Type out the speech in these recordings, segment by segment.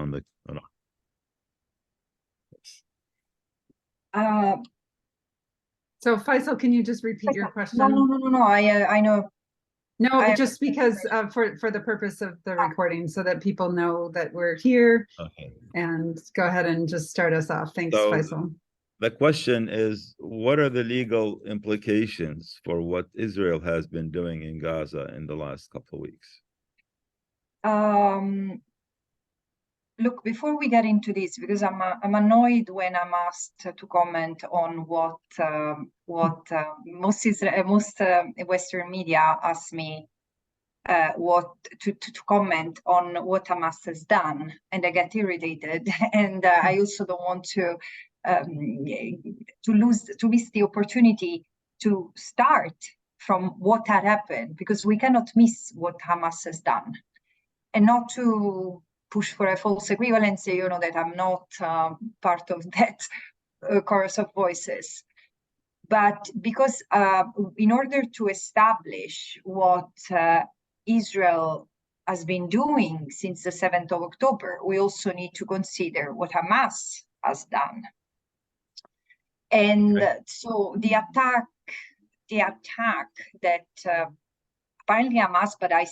on the. So Faisal, can you just repeat your question? No. I know. No, just because for the purpose of the recording, so that people know that we're here. Okay. And go ahead and just start us off. Thanks, Faisal. The question is, what are the legal implications for what Israel has been doing in Gaza in the last couple of weeks? Look, before we get into this, because I'm annoyed when I'm asked to comment on what most Western media ask me to comment on what Hamas has done, and I get irritated, and I also don't want to miss the opportunity to start from what had happened, because we cannot miss what Hamas has done, and not to push for a false equivalency, that I'm not part of that chorus of voices. But because in order to establish what Israel has been doing since the 7th of October, we also need to consider what Hamas has done. And so the attack that apparently Hamas, but I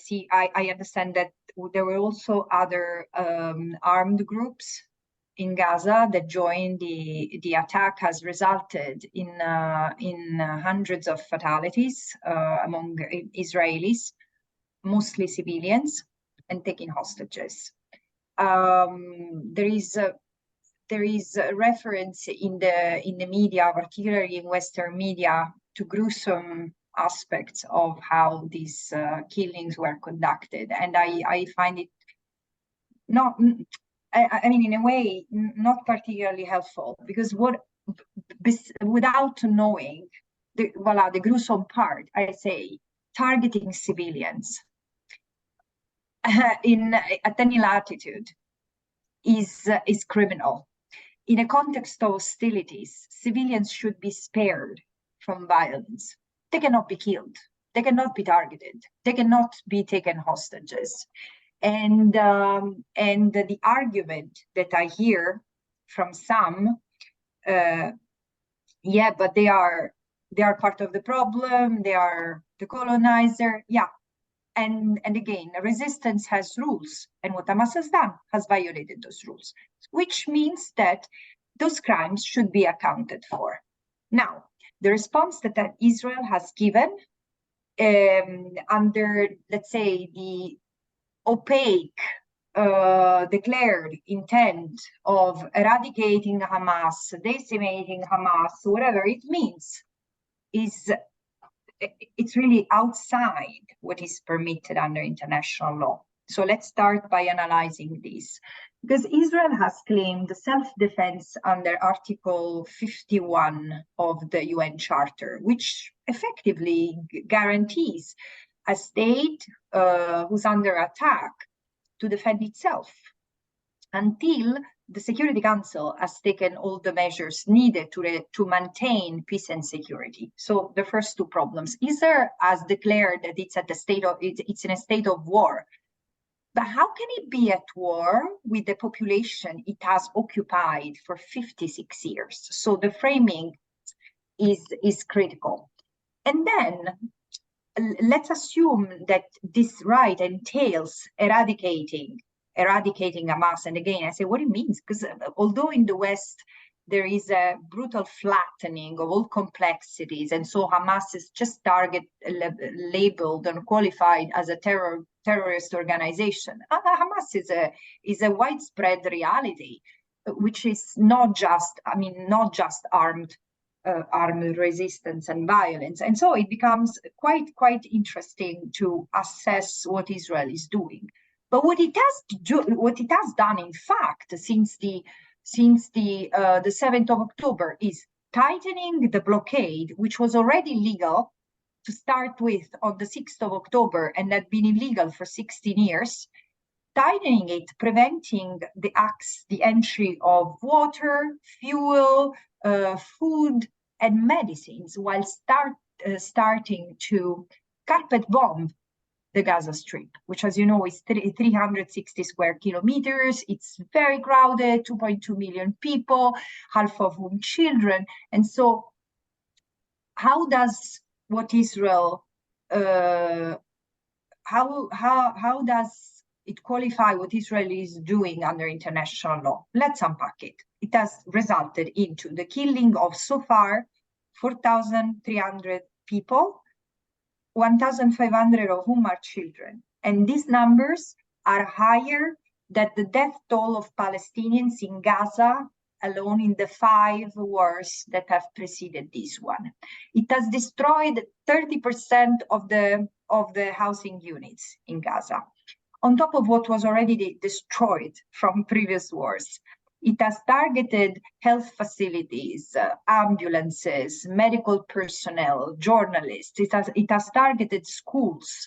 understand that there were also other armed groups in Gaza that joined the attack, has resulted in hundreds of fatalities among Israelis, mostly civilians, and taking hostages. There is a reference in the media, particularly in Western media, to gruesome aspects of how these killings were conducted, and I find it not. I mean, in a way, not particularly helpful, because without knowing the gruesome part, I say targeting civilians at any latitude is criminal. In a context of hostilities, civilians should be spared from violence. They cannot be killed. They cannot be targeted. They cannot be taken hostages. And the argument that I hear from some, but they are part of the problem. They are the colonizer. Yeah, and again, resistance has rules, and what Hamas has done has violated those rules, which means that those crimes should be accounted for. Now, the response that Israel has given under, let's say, the opaque declared intent of eradicating Hamas, decimating Hamas, whatever it means, it's really outside what is permitted under international law. So let's start by analyzing this. Because Israel has claimed self-defense under Article 51 of the UN Charter, which effectively guarantees a state who's under attack to defend itself until the Security Council has taken all the measures needed to maintain peace and security. So the first two problems. Israel has declared that it's in a state of war. But how can it be at war with the population it has occupied for 56 years? So the framing is critical. And then let's assume that this right entails eradicating Hamas. And again, I say what it means, because although in the West there is a brutal flattening of all complexities, and so Hamas is just labeled and qualified as a terrorist organization. Hamas is a widespread reality, which is not just armed resistance and violence. And so it becomes quite interesting to assess what Israel is doing. But what it has done, in fact, since the 7th of October, is tightening the blockade, which was already legal to start with on the 6th of October and had been illegal for 16 years, tightening it, preventing the entry of water, fuel, food, and medicines, while starting to carpet bomb the Gaza Strip, which, as you know, is 360 square kilometers. It's very crowded, 2.2 million people, half of whom children. And so how does what Israel, how does it qualify what Israel is doing under international law? Let's unpack it. It has resulted into the killing of, so far, 4,300 people, 1,500 of whom are children. And these numbers are higher than the death toll of Palestinians in Gaza alone in the 5 wars that have preceded this one. It has destroyed 30% of the housing units in Gaza, on top of what was already destroyed from previous wars. It has targeted health facilities, ambulances, medical personnel, journalists. It has targeted schools,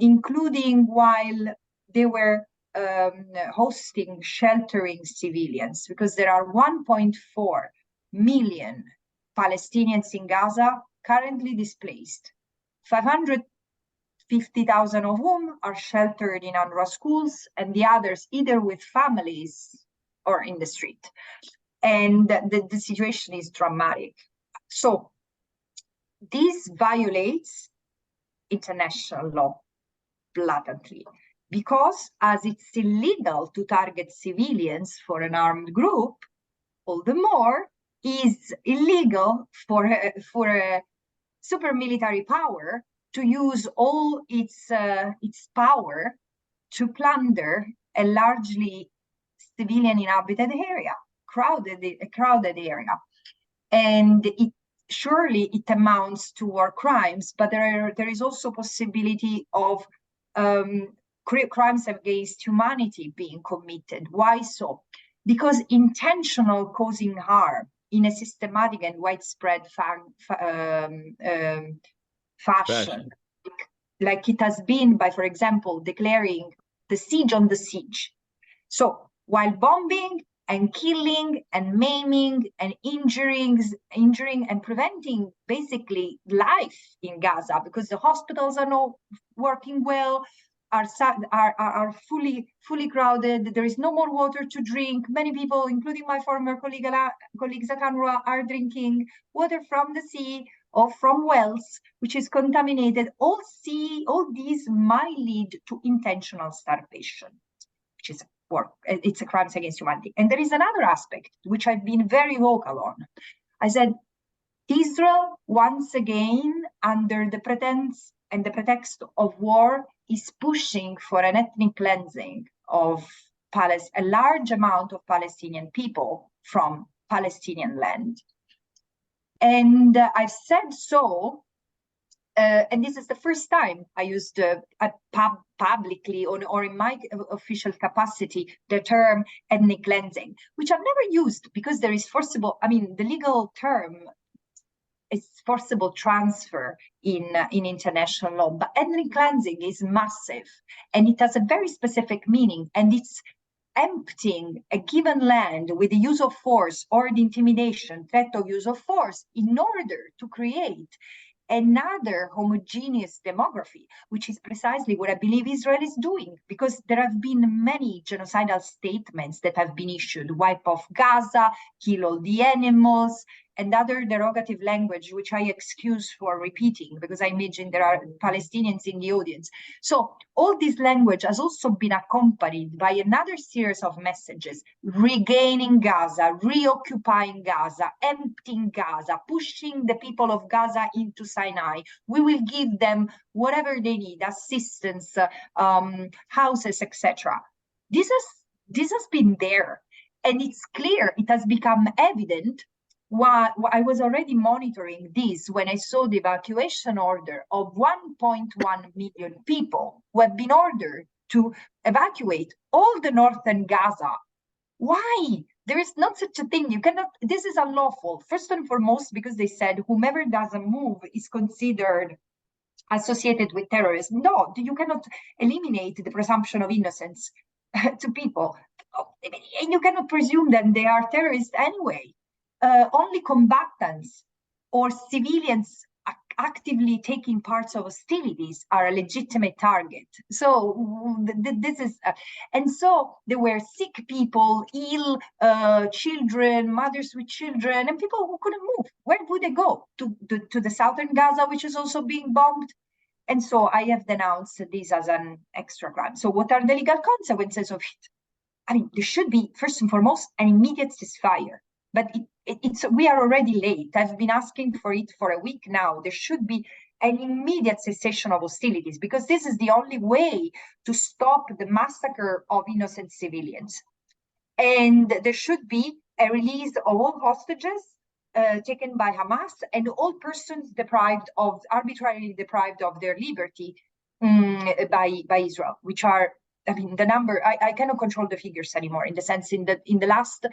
including while they were hosting, sheltering civilians, because there are 1.4 million Palestinians in Gaza currently displaced, 550,000 of whom are sheltered in UNRWA schools, and the others either with families or in the street. And the situation is dramatic. So this violates international law blatantly, because as it's illegal to target civilians for an armed group, all the more is illegal for a super military power to use all its power to plunder a largely civilian inhabited area, a crowded area. And surely it amounts to war crimes, but there is also possibility of crimes against humanity being committed. Why so? Because intentional causing harm in a systematic and widespread fashion, like it has been by, for example, declaring the siege on the siege. So while bombing and killing and maiming and injuring and preventing basically life in Gaza, because the hospitals are not working well, are fully crowded. There is no more water to drink. Many people, including my former colleagues at UNRWA, are drinking water from the sea or from wells, which is contaminated. All these might lead to intentional starvation, which is it's a crimes against humanity. And there is another aspect which I've been very vocal on. I said, Israel, once again, under the pretense and the pretext of war, is pushing for an ethnic cleansing of a large amount of Palestinian people from Palestinian land. And I've said so, and this is the first time I used publicly or in my official capacity the term ethnic cleansing, which I've never used because there is forcible, the legal term is forcible transfer in international law, but ethnic cleansing is massive and it has a very specific meaning, and it's emptying a given land with the use of force or the intimidation, threat of use of force, in order to create another homogeneous demography, which is precisely what I believe Israel is doing, because there have been many genocidal statements that have been issued: wipe off Gaza, kill all the animals, and other derogative language, which I excuse for repeating because I imagine there are Palestinians in the audience. So all this language has also been accompanied by another series of messages: regaining Gaza, reoccupying Gaza, emptying Gaza, pushing the people of Gaza into Sinai. We will give them whatever they need, assistance, houses, etc. This has been there, and it's clear, it has become evident. I was already monitoring this when I saw the evacuation order of 1.1 million people who have been ordered to evacuate all the northern Gaza. Why? There is not such a thing. You cannot, this is unlawful. First and foremost, because they said whomever doesn't move is considered associated with terrorism. No, you cannot eliminate the presumption of innocence to people. And you cannot presume that they are terrorists anyway. Only combatants or civilians actively taking parts of hostilities are a legitimate target. So this is, and so there were sick people, ill children, mothers with children, and people who couldn't move. Where would they go? To the southern Gaza, which is also being bombed? And so I have denounced this as an extra crime. So what are the legal consequences of it? I mean, there should be, first and foremost, an immediate ceasefire. But we are already late. I've been asking for it for a week now. There should be an immediate cessation of hostilities, because this is the only way to stop the massacre of innocent civilians. And there should be a release of all hostages taken by Hamas and all persons arbitrarily deprived of their liberty by Israel, which are, I mean, the number, I cannot control the figures anymore, in the sense in the last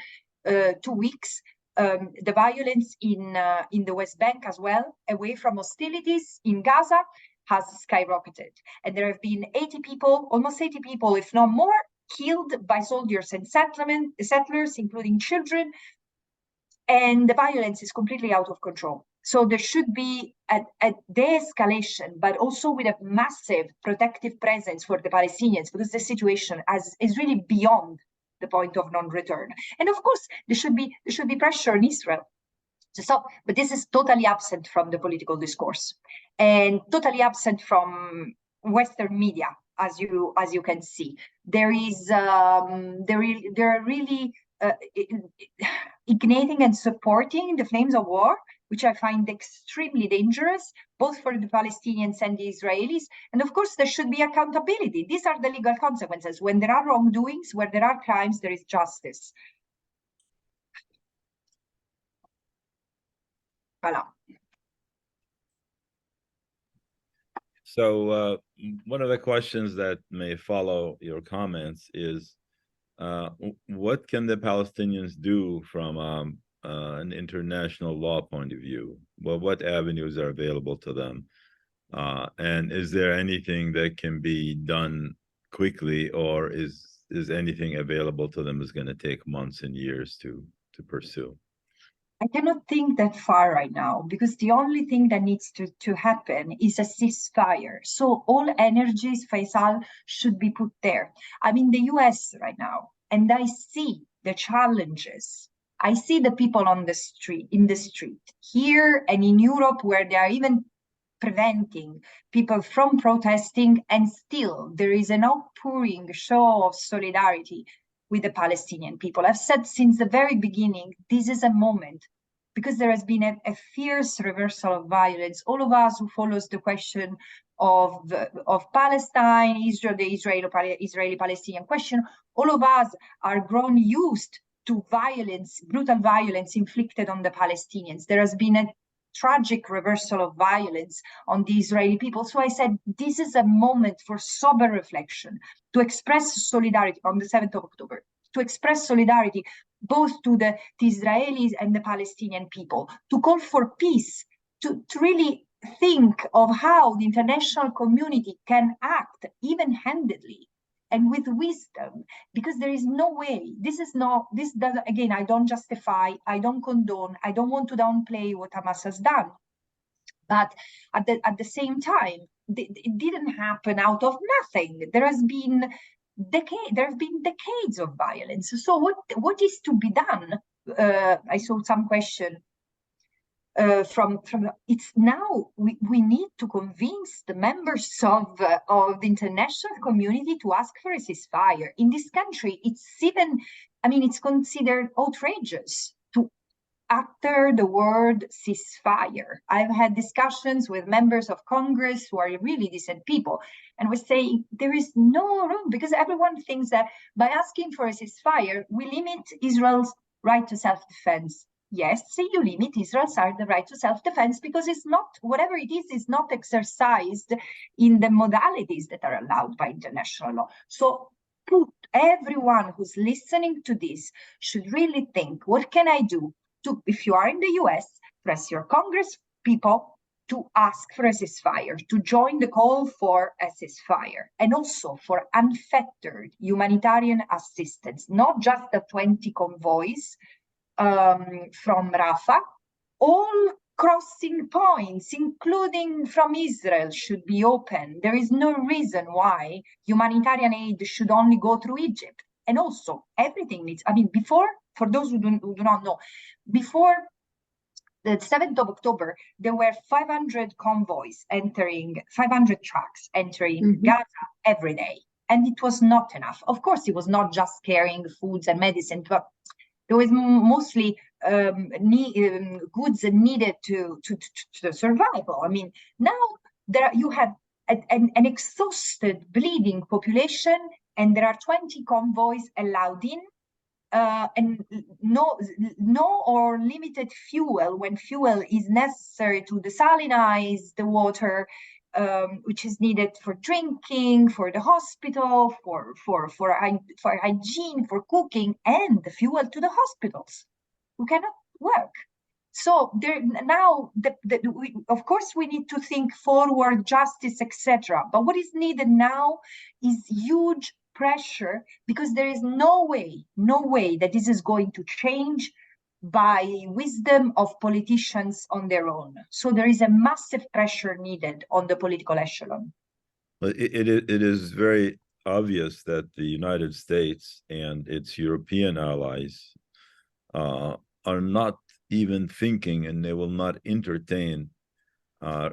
2 weeks, the violence in the West Bank as well, away from hostilities in Gaza, has skyrocketed. And there have been 80 people, almost 80 people, if not more, killed by soldiers and settlers, including children. And the violence is completely out of control. So there should be a de-escalation, but also with a massive protective presence for the Palestinians, because the situation is really beyond the point of non-return. And of course, there should be pressure on Israel to stop. But this is totally absent from the political discourse, and totally absent from Western media, as you can see. There are really igniting and supporting the flames of war, which I find extremely dangerous, both for the Palestinians and the Israelis. And of course, there should be accountability. These are the legal consequences. When there are wrongdoings, where there are crimes, there is justice. Voilà. So one of the questions that may follow your comments is, what can the Palestinians do from an international law point of view? Well, what avenues are available to them? And is there anything that can be done quickly, or is anything available to them is going to take months and years to pursue? I cannot think that far right now, because the only thing that needs to happen is a ceasefire. So all energies, Faisal, should be put there. I'm in the US right now, and I see the challenges. I see the people in the street here and in Europe, where they are even preventing people from protesting, and still there is an outpouring show of solidarity with the Palestinian people. I've said since the very beginning, this is a moment, because there has been a fierce reversal of violence. All of us who follows the question of Palestine, Israel, the Israeli-Palestinian question, all of us are grown used to violence, brutal violence inflicted on the Palestinians. There has been a tragic reversal of violence on the Israeli people. So I said, this is a moment for sober reflection, to express solidarity on the 7th of October, to express solidarity both to the Israelis and the Palestinian people, to call for peace, to really think of how the international community can act even-handedly and with wisdom, because there is no way, this doesn't, again, I don't justify, I don't condone, I don't want to downplay what Hamas has done. But at the same time, it didn't happen out of nothing. There have been decades of violence. So what is to be done? I saw some question from it's now we need to convince the members of the international community to ask for a ceasefire. In this country, it's considered outrageous to utter the word ceasefire. I've had discussions with members of Congress who are really decent people, and we're saying there is no room, because everyone thinks that by asking for a ceasefire, we limit Israel's right to self-defense. Yes, you limit Israel's right to self-defense, because it's not, whatever it is not exercised in the modalities that are allowed by international law. So everyone who's listening to this should really think, what can I do to, if you are in the US, press your Congress people to ask for a ceasefire, to join the call for a ceasefire, and also for unfettered humanitarian assistance, not just the 20 convoys from Rafah, all crossing points, including from Israel, should be open. There is no reason why humanitarian aid should only go through Egypt. And also, everything needs, I mean, before, for those who do not know, before the 7th of October, there were 500 convoys entering, 500 trucks entering Gaza every day. And it was not enough. Of course, it was not just carrying foods and medicine, but there was mostly goods needed to survival. I mean, now you have an exhausted, bleeding population, and there are 20 convoys allowed in, and no or limited fuel when fuel is necessary to desalinize the water, which is needed for drinking, for the hospital, for hygiene, for cooking, and the fuel to the hospitals who cannot work. So there now, of course, we need to think forward, justice, etc. But what is needed now is huge pressure, because there is no way that this is going to change by wisdom of politicians on their own. So there is a massive pressure needed on the political echelon. But it is very obvious that the United States and its European allies are not even thinking, and they will not entertain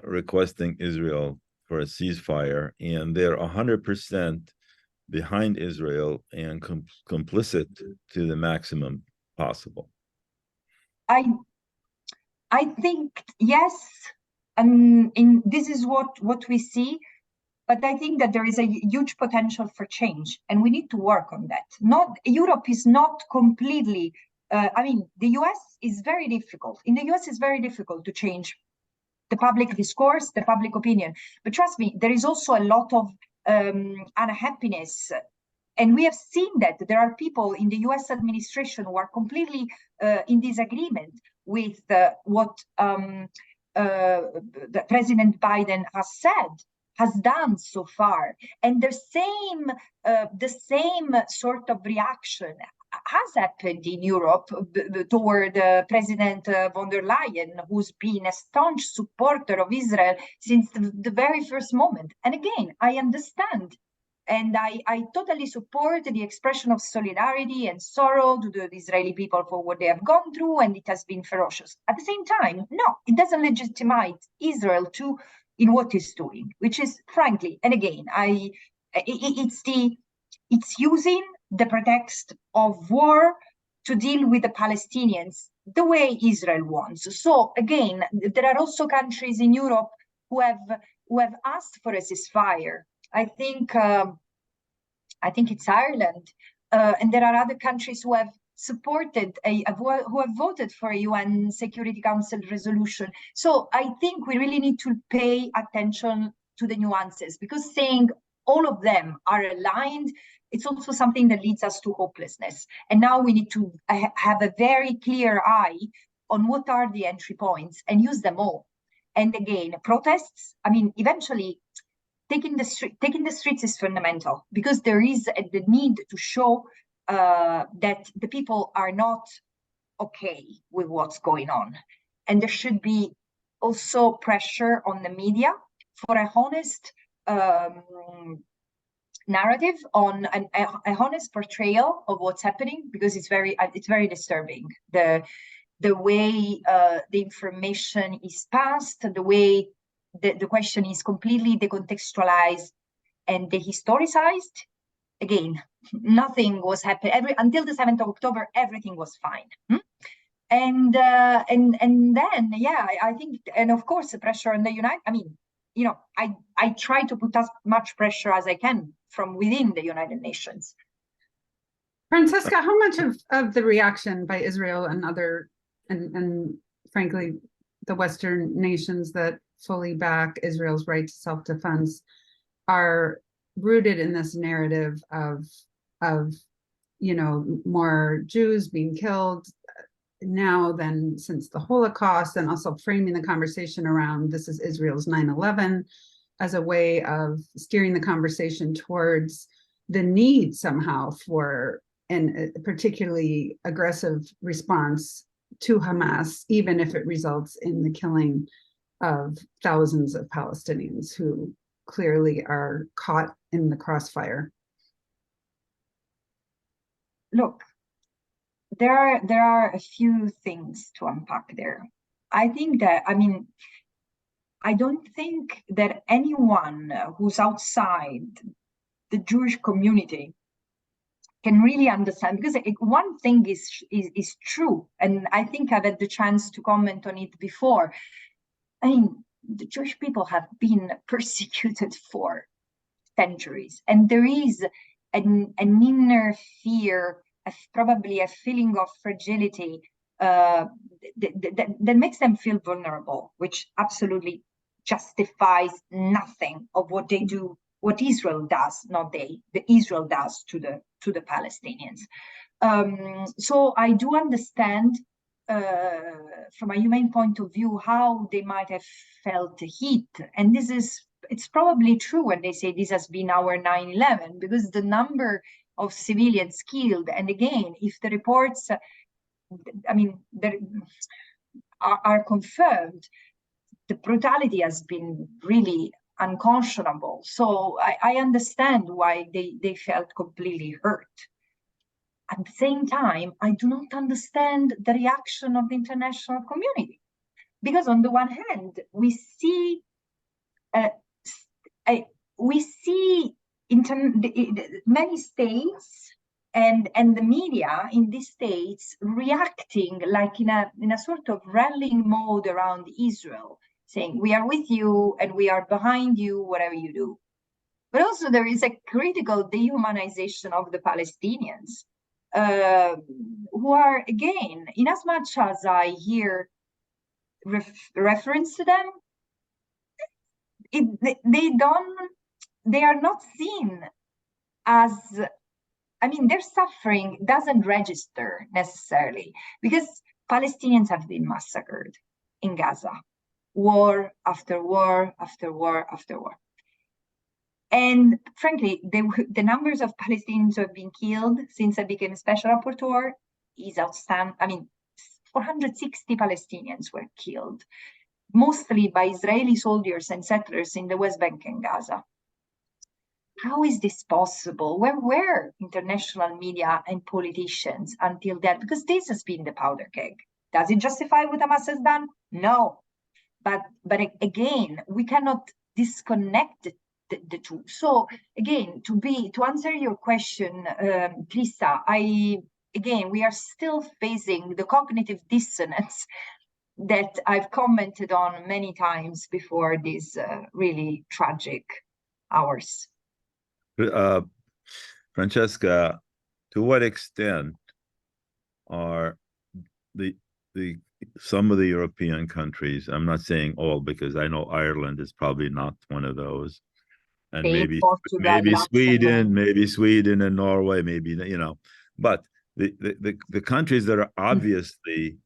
requesting Israel for a ceasefire, and they're 100% behind Israel and complicit to the maximum possible. I think yes, and this is what we see, but I think that there is a huge potential for change, and we need to work on that. Europe is not completely. I mean, the US is very difficult. In the US, it's very difficult to change the public discourse, the public opinion. But trust me, there is also a lot of unhappiness. And we have seen that there are people in the US administration who are completely in disagreement with what President Biden has done so far. And the same sort of reaction has happened in Europe toward President von der Leyen, who's been a staunch supporter of Israel since the very first moment. And again, I understand, and I totally support the expression of solidarity and sorrow to the Israeli people for what they have gone through, and it has been ferocious. At the same time, no, it doesn't legitimize Israel in what it's doing, which is, frankly, and again, it's using the pretext of war to deal with the Palestinians the way Israel wants. So again, there are also countries in Europe who have asked for a ceasefire. I think it's Ireland, and there are other countries who have supported who have voted for a UN Security Council resolution. So I think we really need to pay attention to the nuances, because saying all of them are aligned, it's also something that leads us to hopelessness. And now we need to have a very clear eye on what are the entry points and use them all. And again, protests, I mean, eventually taking the streets is fundamental, because there is the need to show that the people are not okay with what's going on. And there should be also pressure on the media for a honest narrative, on a honest portrayal of what's happening, because it's very disturbing, the way the information is passed, the way the question is completely decontextualized and dehistoricized. Again, nothing was happening until the 7th of October. Everything was fine. And then, yeah, I think, and of course, the pressure on the United. I mean, you know, I try to put as much pressure as I can from within the United Nations. Francesca, how much of the reaction by Israel and other, and frankly, the Western nations that fully back Israel's right to self-defense are rooted in this narrative of more Jews being killed now than since the Holocaust, and also framing the conversation around this is Israel's 9/11 as a way of steering the conversation towards the need somehow for a particularly aggressive response to Hamas, even if it results in the killing of thousands of Palestinians who clearly are caught in the crossfire? Look, there are a few things to unpack there. I think that, I mean, I don't think that anyone who's outside the Jewish community can really understand, because one thing is true, and I think I've had the chance to comment on it before. I mean, the Jewish people have been persecuted for centuries, and there is an inner fear, probably a feeling of fragility that makes them feel vulnerable, which absolutely justifies nothing of what they do, what Israel does, not they, the Israel does to the Palestinians. So I do understand from a humane point of view how they might have felt the heat, and it's probably true when they say this has been our 9/11, because the number of civilians killed, and again, if the reports, I mean, are confirmed, the brutality has been really unconscionable. So I understand why they felt completely hurt. At the same time, I do not understand the reaction of the international community, because on the one hand, we see many states and the media in these states reacting like in a sort of rallying mode around Israel, saying we are with you and we are behind you, whatever you do. But also there is a critical dehumanization of the Palestinians, who are, again, in as much as I hear reference to them, they are not seen as, I mean, their suffering doesn't register necessarily, because Palestinians have been massacred in Gaza, war after war after war after war. And frankly, the numbers of Palestinians who have been killed since I became a special rapporteur is outstanding. I mean, 460 Palestinians were killed, mostly by Israeli soldiers and settlers in the West Bank and Gaza. How is this possible? Where were international media and politicians until then? Because this has been the powder keg. Does it justify what Hamas has done? No. But again, we cannot disconnect the two. So again, to answer your question, Krista, we are still facing the cognitive dissonance that I've commented on many times before these really tragic hours. Francesca, to what extent are some of the European countries, I'm not saying all, because I know Ireland is probably not one of those, and maybe Sweden and Norway, maybe, you know, but the countries that are obviously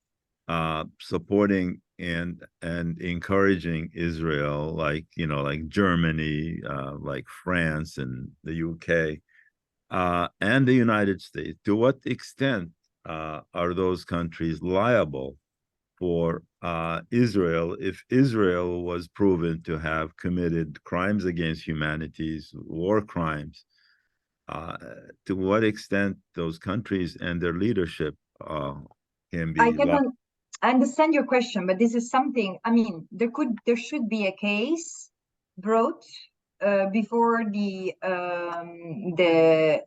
supporting and encouraging Israel, like, you know, like Germany, like France and the UK, and the United States, to what extent are those countries liable for Israel if Israel was proven to have committed crimes against humanity, war crimes? To what extent those countries and their leadership can be liable? I understand your question, but this is something, I mean, there should be a case brought before an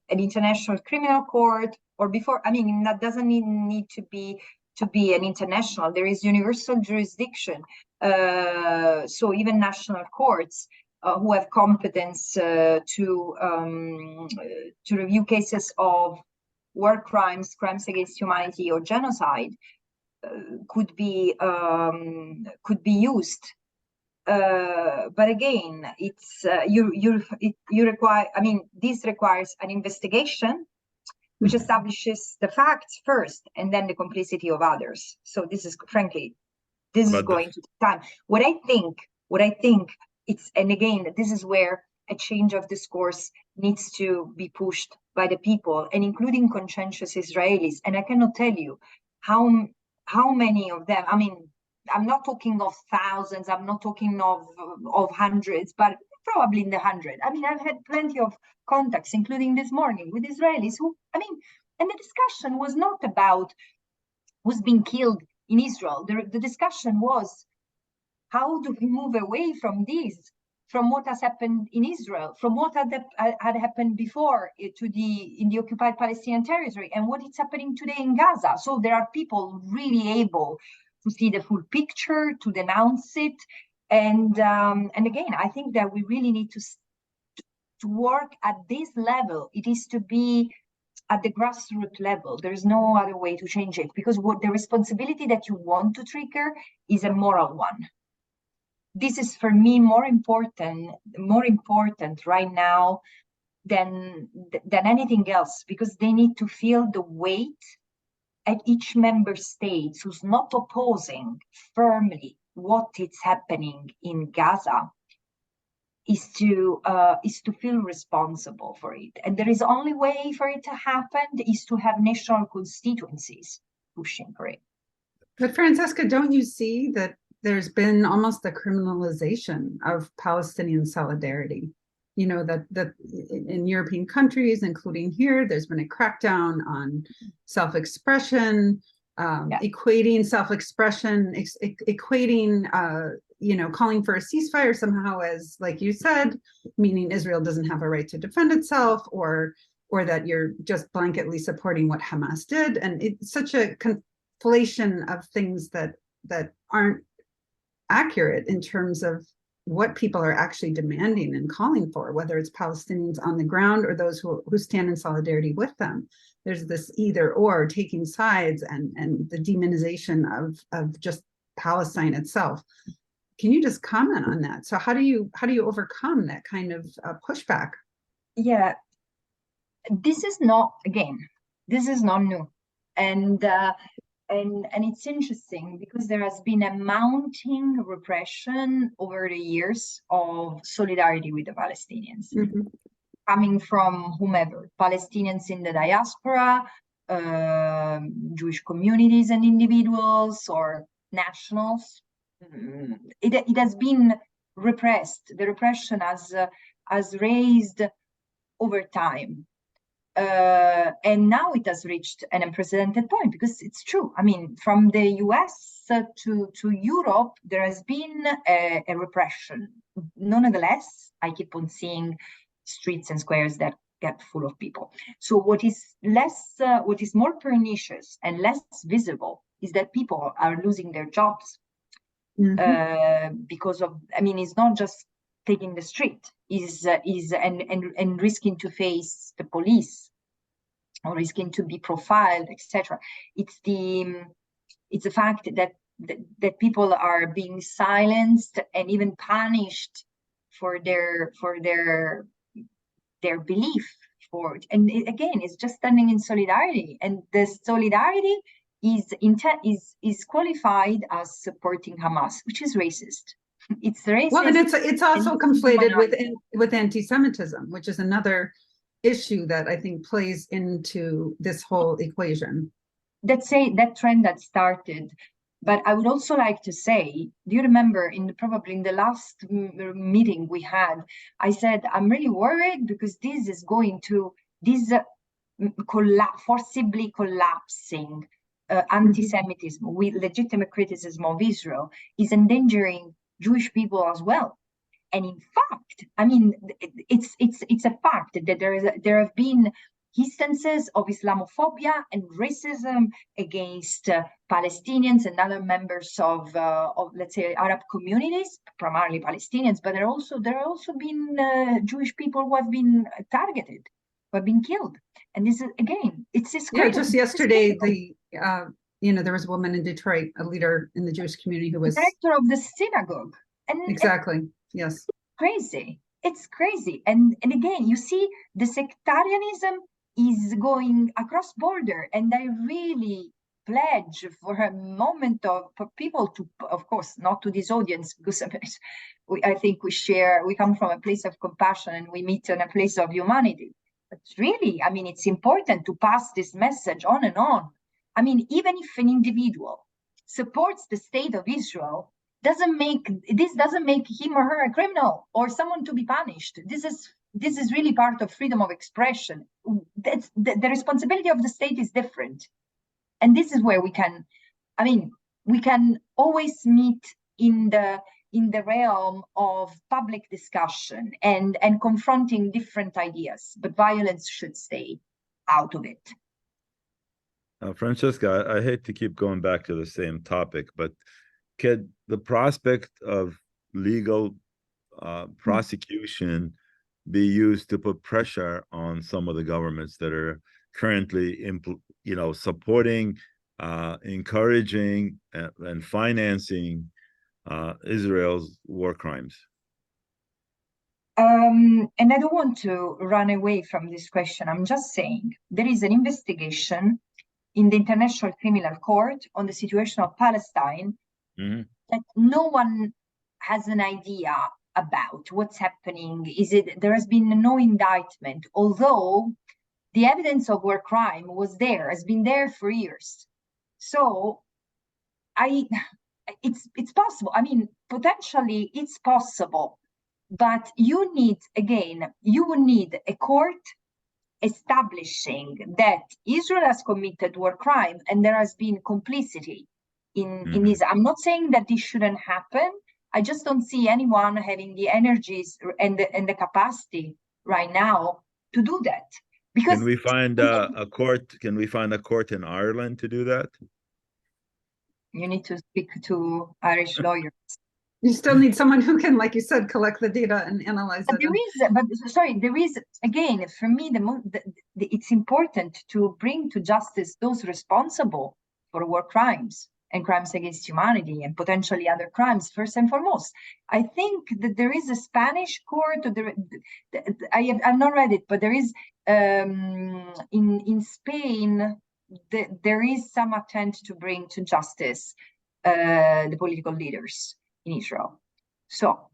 international criminal court, or before, I mean, that doesn't need to be an international. There is universal jurisdiction, so even national courts who have competence to review cases of war crimes, crimes against humanity, or genocide could be used. But again, it's you require. I mean, this requires an investigation, which establishes the facts first, and then the complicity of others. So this is, frankly, this is going to take time. What I think it's, and again, this is where a change of discourse needs to be pushed by the people, and including conscientious Israelis. And I cannot tell you how how many of them, I mean, I'm not talking of thousands, I'm not talking of hundreds, but probably in the hundred. I mean, I've had plenty of contacts, including this morning, with Israelis who, I mean, and the discussion was not about who's been killed in Israel. The discussion was, how do we move away from this, from what has happened in Israel, from what had happened before in the occupied Palestinian territory, and what is happening today in Gaza. So there are people really able to see the full picture, to denounce it, and again, I think that we really need to work at this level. It is to be at the grassroots level. There is no other way to change it, because what the responsibility that you want to trigger is a moral one. This is for me more important right now than anything else, because they need to feel the weight at each member state who's not opposing firmly what is happening in Gaza is to feel responsible for it. And there is only way for it to happen is to have national constituencies pushing for it. But Francesca, don't you see that there's been almost a criminalization of Palestinian solidarity? You know, that in European countries, including here, there's been a crackdown on self-expression, equating self-expression, equating, you know, calling for a ceasefire somehow as, like you said, meaning Israel doesn't have a right to defend itself, or that you're just blanketly supporting what Hamas did. And it's such a conflation of things that aren't accurate in terms of what people are actually demanding and calling for, whether it's Palestinians on the ground or those who stand in solidarity with them. There's this either or, taking sides, and the demonization of just Palestine itself. Can you just comment on that? So how do you overcome that kind of pushback? Yeah, this is not new, and it's interesting because there has been a mounting repression over the years of solidarity with the Palestinians, coming from whomever, Palestinians in the diaspora, Jewish communities and individuals, or nationals. It has been repressed. The repression has raised over time. And now it has reached an unprecedented point, because it's true. I mean, from the US to Europe, there has been a repression. Nonetheless, I keep on seeing streets and squares that get full of people. So what is more pernicious and less visible is that people are losing their jobs because of, I mean, it's not just taking the street, and risking to face the police, or risking to be profiled, etc. It's the fact that people are being silenced and even punished for their belief. And again, it's just standing in solidarity, and the solidarity is qualified as supporting Hamas, which is racist. It's racist. Well, and it's also conflated with anti-Semitism, which is another issue that I think plays into this whole equation. Let's say that trend that started. But I would also like to say, do you remember probably in the last meeting we had, I said, I'm really worried because this is going to, forcibly collapsing anti-Semitism with legitimate criticism of Israel is endangering Jewish people as well. And in fact, I mean, it's a fact that there have been instances of Islamophobia and racism against Palestinians and other members of let's say Arab communities, primarily Palestinians, but there have also been Jewish people who have been targeted, who have been killed. And this is, again, it's this. Yeah, just yesterday, there was a woman in Detroit, a leader in the Jewish community, who was director of the synagogue. Exactly. Yes. Crazy. It's crazy. And again, you see the sectarianism is going across border, and I really pledge for a moment for people to, of course, not to this audience, because I think we come from a place of compassion and we meet in a place of humanity. But really, I mean, it's important to pass this message on and on. I mean, even if an individual supports the state of Israel doesn't make him or her a criminal or someone to be punished. This is really part of freedom of expression. That's the responsibility of the state is different, and this is where we can always meet in the realm of public discussion and confronting different ideas, but violence should stay out of it. Francesca, I hate to keep going back to the same topic, but could the prospect of legal prosecution be used to put pressure on some of the governments that are currently, supporting, encouraging, and financing Israel's war crimes? And I don't want to run away from this question. I'm just saying there is an investigation in the International Criminal Court on the situation of Palestine that no one has an idea about what's happening. There has been no indictment, although the evidence of war crime has been there for years. So it's possible. Potentially it's possible, but you would need a court establishing that Israel has committed war crime and there has been complicity in this. I'm not saying that this shouldn't happen. I just don't see anyone having the energies and the capacity right now to do that. Because can we find a court? Can we find a court in Ireland to do that? You need to speak to Irish lawyers. You still need someone who can, like you said, collect the data and analyze it. There is again, for me, it's important to bring to justice those responsible for war crimes and crimes against humanity and potentially other crimes, first and foremost. I think that there is a Spanish court, I've not read it, but there is, in Spain, there is some attempt to bring to justice the political leaders in Israel. So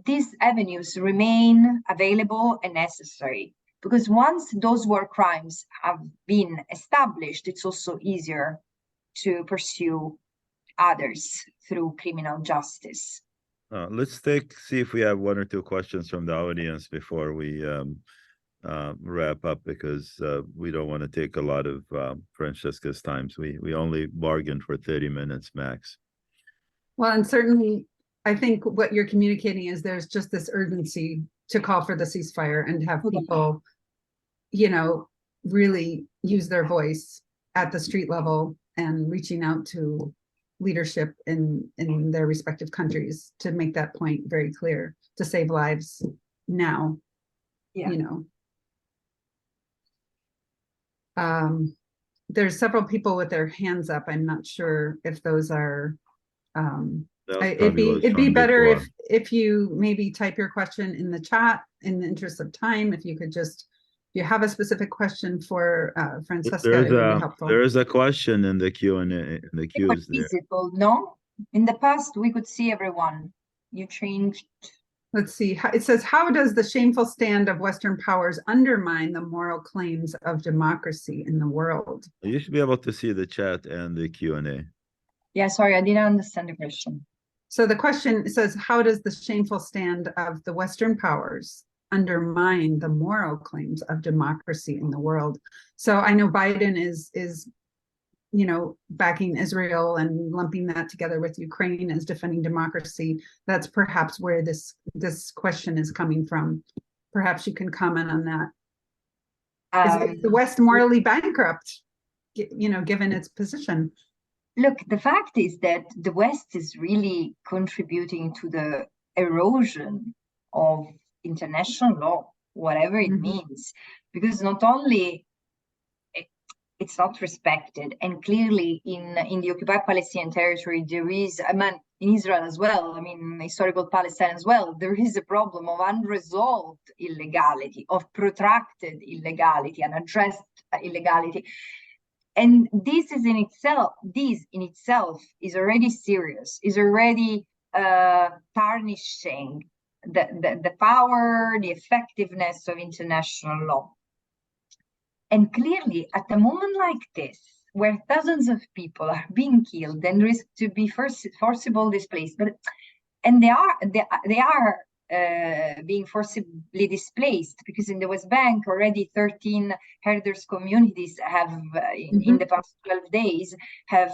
these avenues remain available and necessary, because once those war crimes have been established, it's also easier to pursue others through criminal justice. Let's see if we have one or two questions from the audience before we wrap up, because we don't want to take a lot of Francesca's times. We only bargained for 30 minutes max. Well, and certainly I think what you're communicating is there's just this urgency to call for the ceasefire and have people, really use their voice at the street level and reaching out to leadership in their respective countries to make that point very clear, to save lives now. There's several people with their hands up. I'm not sure if those are it'd be better if you maybe type your question in the chat in the interest of time. If you could just, if you have a specific question for Francesca, it would be helpful. There is a question in the Q&A, in the queues there. Visible, no? In the past, we could see everyone. You changed. Let's see. It says, how does the shameful stand of Western powers undermine the moral claims of democracy in the world? You should be able to see the chat and the Q&A. Yeah, sorry, I didn't understand the question. So the question says, how does the shameful stand of the Western powers undermine the moral claims of democracy in the world? So I know Biden is backing Israel and lumping that together with Ukraine as defending democracy. That's perhaps where this question is coming from. Perhaps you can comment on that. Is the West morally bankrupt, given its position? Look, the fact is that the West is really contributing to the erosion of international law, whatever it means, because not only it's not respected, and clearly in the occupied Palestinian territory, there is, in Israel as well, historical Palestine as well, there is a problem of unresolved illegality, of protracted illegality, unaddressed illegality. And this in itself is already serious, is already tarnishing the power, the effectiveness of international law. And clearly, at a moment like this, where thousands of people are being killed and risk to be forcibly displaced. And they are being forcibly displaced, because in the West Bank already 13 herders communities have in the past 12 days have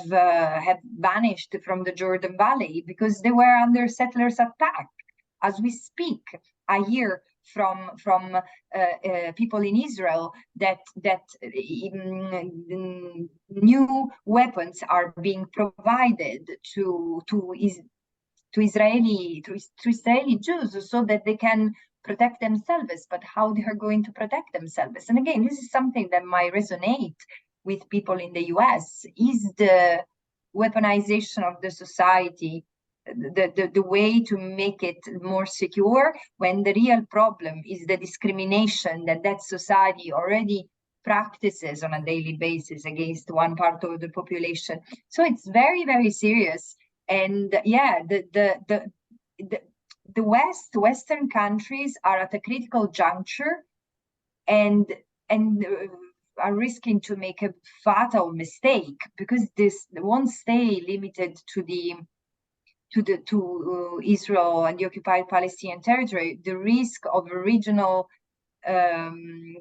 vanished from the Jordan Valley because they were under settlers' attack. As we speak, I hear from people in Israel that new weapons are being provided to Israeli Jews so that they can protect themselves. But how they are going to protect themselves? And again, this is something that might resonate with people in the US. Is the weaponization of the society the way to make it more secure, when the real problem is the discrimination that society already practices on a daily basis against one part of the population? So it's very, very serious. And yeah, the Western countries are at a critical juncture and are risking to make a fatal mistake, because this won't stay limited to Israel and the occupied Palestinian territory. The risk of a regional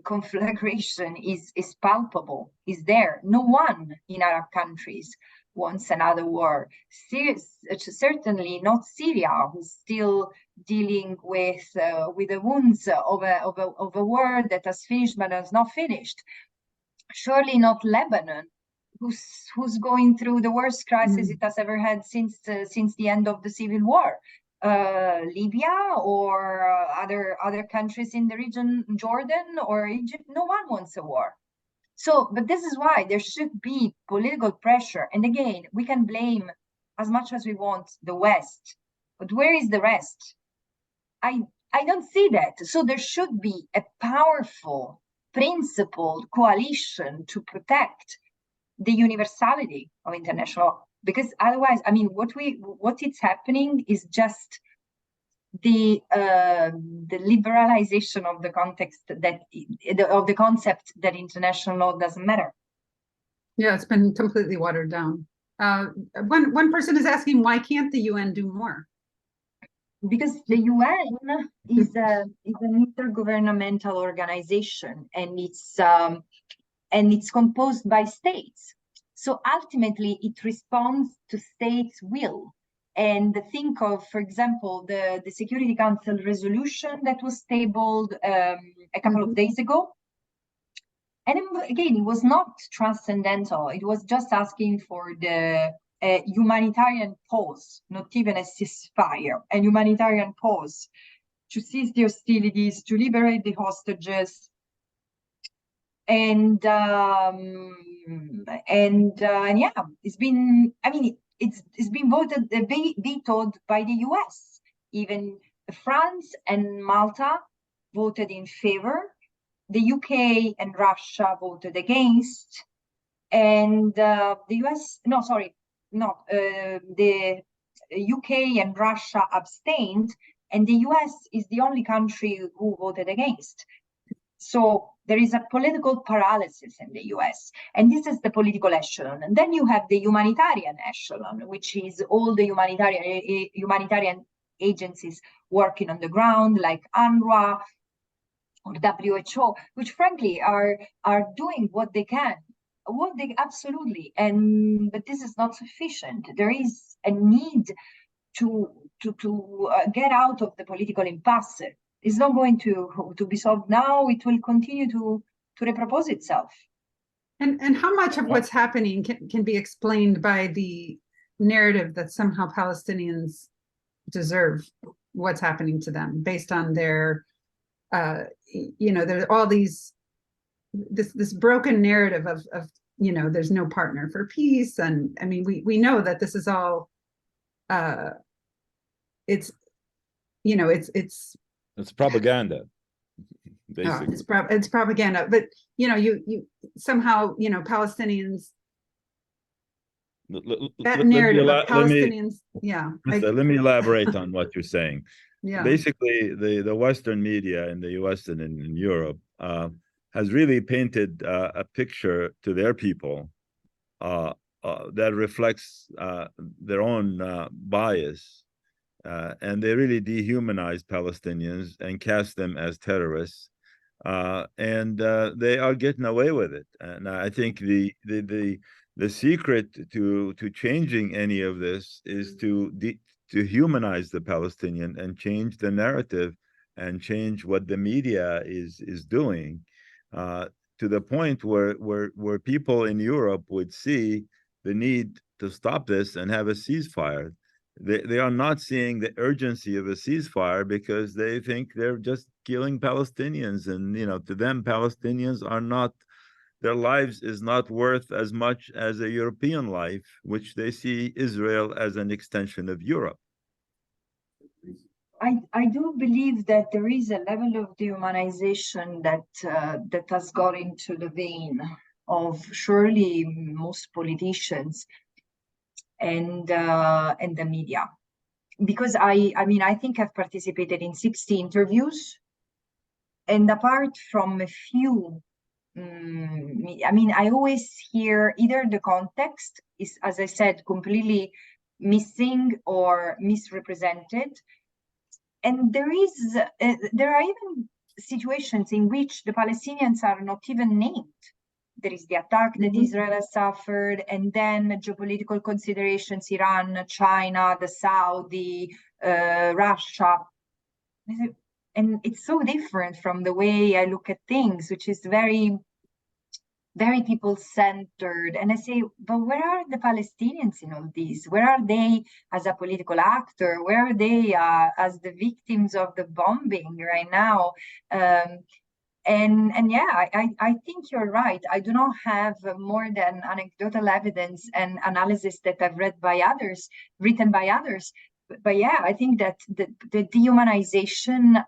conflagration is palpable, is there. No one in Arab countries wants another war. Certainly not Syria, who's still dealing with the wounds of a war that has finished but has not finished. Surely not Lebanon, who's going through the worst crisis it has ever had since the end of the civil war. Libya or other countries in the region, Jordan or Egypt, no one wants a war. So, but this is why there should be political pressure. And again, we can blame as much as we want the West, but where is the rest? I don't see that. So there should be a powerful, principled coalition to protect the universality of international law, because otherwise, I mean, what is happening is just the liberalization of the context of the concept that international law doesn't matter. Yeah, it's been completely watered down. One person is asking, why can't the UN do more? Because the UN is an intergovernmental organization, and it's composed by states. So ultimately, it responds to states' will. And think of, for example, the Security Council resolution that was tabled a couple of days ago. And again, it was not transcendental. It was just asking for the humanitarian pause, not even a ceasefire, a humanitarian pause to cease the hostilities, to liberate the hostages. And yeah, it's been, I mean, it's been voted, vetoed by the US. Even France and Malta voted in favor. The UK and Russia voted against. And the US, no, sorry, no, the UK and Russia abstained. And the US is the only country who voted against. So there is a political paralysis in the US, and this is the political echelon. And then you have the humanitarian echelon, which is all the humanitarian agencies working on the ground, like UNRWA or WHO, which frankly are doing what they can, absolutely. But this is not sufficient. There is a need to get out of the political impasse. It's not going to be solved now. It will continue to repropose itself. And how much of what's happening can be explained by the narrative that somehow Palestinians deserve what's happening to them, based on their, there's all this broken narrative of there's no partner for peace. And I mean, we know that this is all, it's propaganda, basically. It's propaganda, but you somehow Palestinians. That narrative of Palestinians, let me elaborate on what you're saying. Yeah. Basically, the Western media in the US and in Europe has really painted a picture to their people that reflects their own bias, and they really dehumanize Palestinians and cast them as terrorists, and they are getting away with it. And I think the secret to changing any of this is to humanize the Palestinian and change the narrative and change what the media is doing, to the point where people in Europe would see the need to stop this and have a ceasefire. They are not seeing the urgency of a ceasefire because they think they're just killing Palestinians, and to them Palestinians are not, their lives is not worth as much as a European life, which they see Israel as an extension of Europe. I do believe that there is a level of dehumanization that has got into the vein of surely most politicians and the media, because I mean, I think I've participated in 60 interviews, and apart from a few, I mean, I always hear either the context is, as I said, completely missing or misrepresented. And there are even situations in which the Palestinians are not even named. There is the attack that Israel has suffered, and then geopolitical considerations, Iran, China, the Saudi, Russia. And it's so different from the way I look at things, which is very, very people-centered. And I say, but where are the Palestinians in all this? Where are they as a political actor? Where are they as the victims of the bombing right now? And yeah, I think you're right. I do not have more than anecdotal evidence and analysis that I've read by others, written by others. But yeah, I think that the dehumanization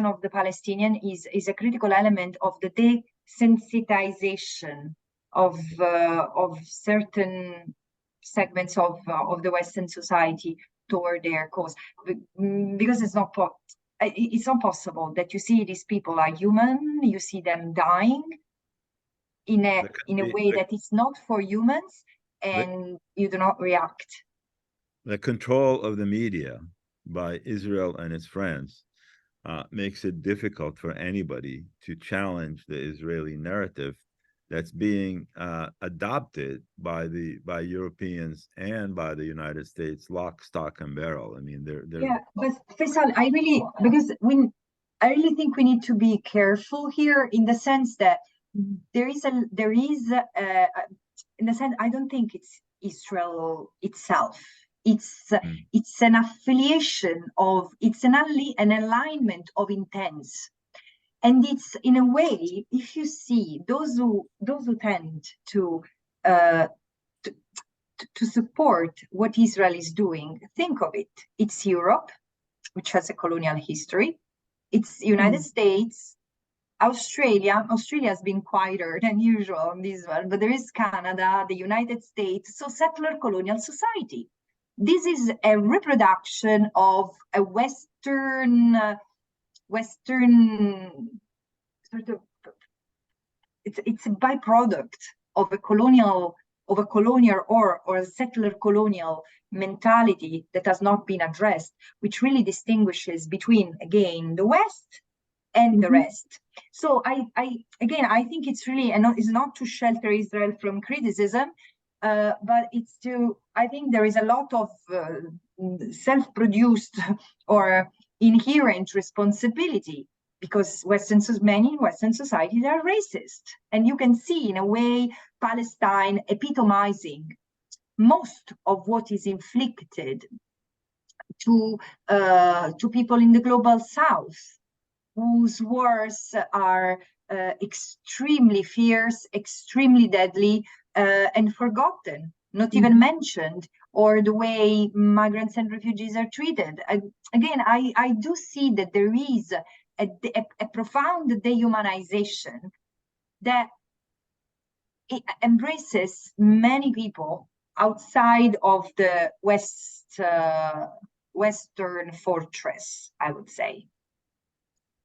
of the Palestinian is a critical element of the desensitization of certain segments of the Western society toward their cause, because it's not possible that you see these people are human, you see them dying in a way that is not for humans, and you do not react. The control of the media by Israel and its friends makes it difficult for anybody to challenge the Israeli narrative that's being adopted by Europeans and by the United States, lock, stock, and barrel. I mean, they're yeah. But Faisal, I really think we need to be careful here, in the sense that there is in the sense, I don't think it's Israel itself. It's an affiliation of, it's an alignment of intents. And it's, in a way, if you see those who tend to support what Israel is doing, think of it. It's Europe, which has a colonial history. It's United States, Australia. Australia has been quieter than usual on this one, but there is Canada, the United States, so settler colonial society. This is a reproduction of a Western sort of, it's a byproduct of a colonial or a settler colonial mentality that has not been addressed, which really distinguishes between, again, the West and the rest. So I think it's really, and it's not to shelter Israel from criticism, but it's to, I think there is a lot of self-produced or inherent responsibility, because many Western societies are racist. And you can see, in a way, Palestine epitomizing most of what is inflicted to people in the global South, whose wars are extremely fierce, extremely deadly, and forgotten, not even mentioned, or the way migrants and refugees are treated. Again, I do see that there is a profound dehumanization that it embraces many people outside of the Western fortress, I would say.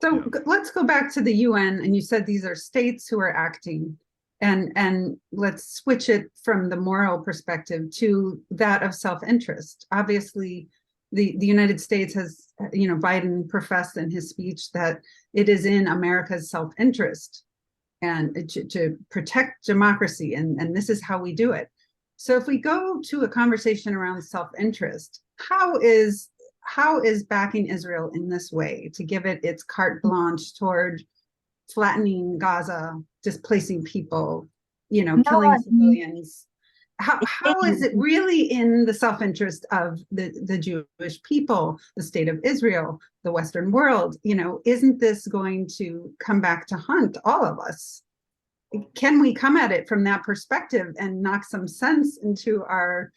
So let's go back to the UN, and you said these are states who are acting. And let's switch it from the moral perspective to that of self-interest. Obviously, the United States has, Biden professed in his speech that it is in America's self-interest and to protect democracy, and this is how we do it. So if we go to a conversation around self-interest, how is backing Israel in this way to give it its carte blanche toward flattening Gaza, displacing people, killing civilians? How is it really in the self-interest of the Jewish people, the state of Israel, the Western world? Isn't this going to come back to haunt all of us? Can we come at it from that perspective and knock some sense into our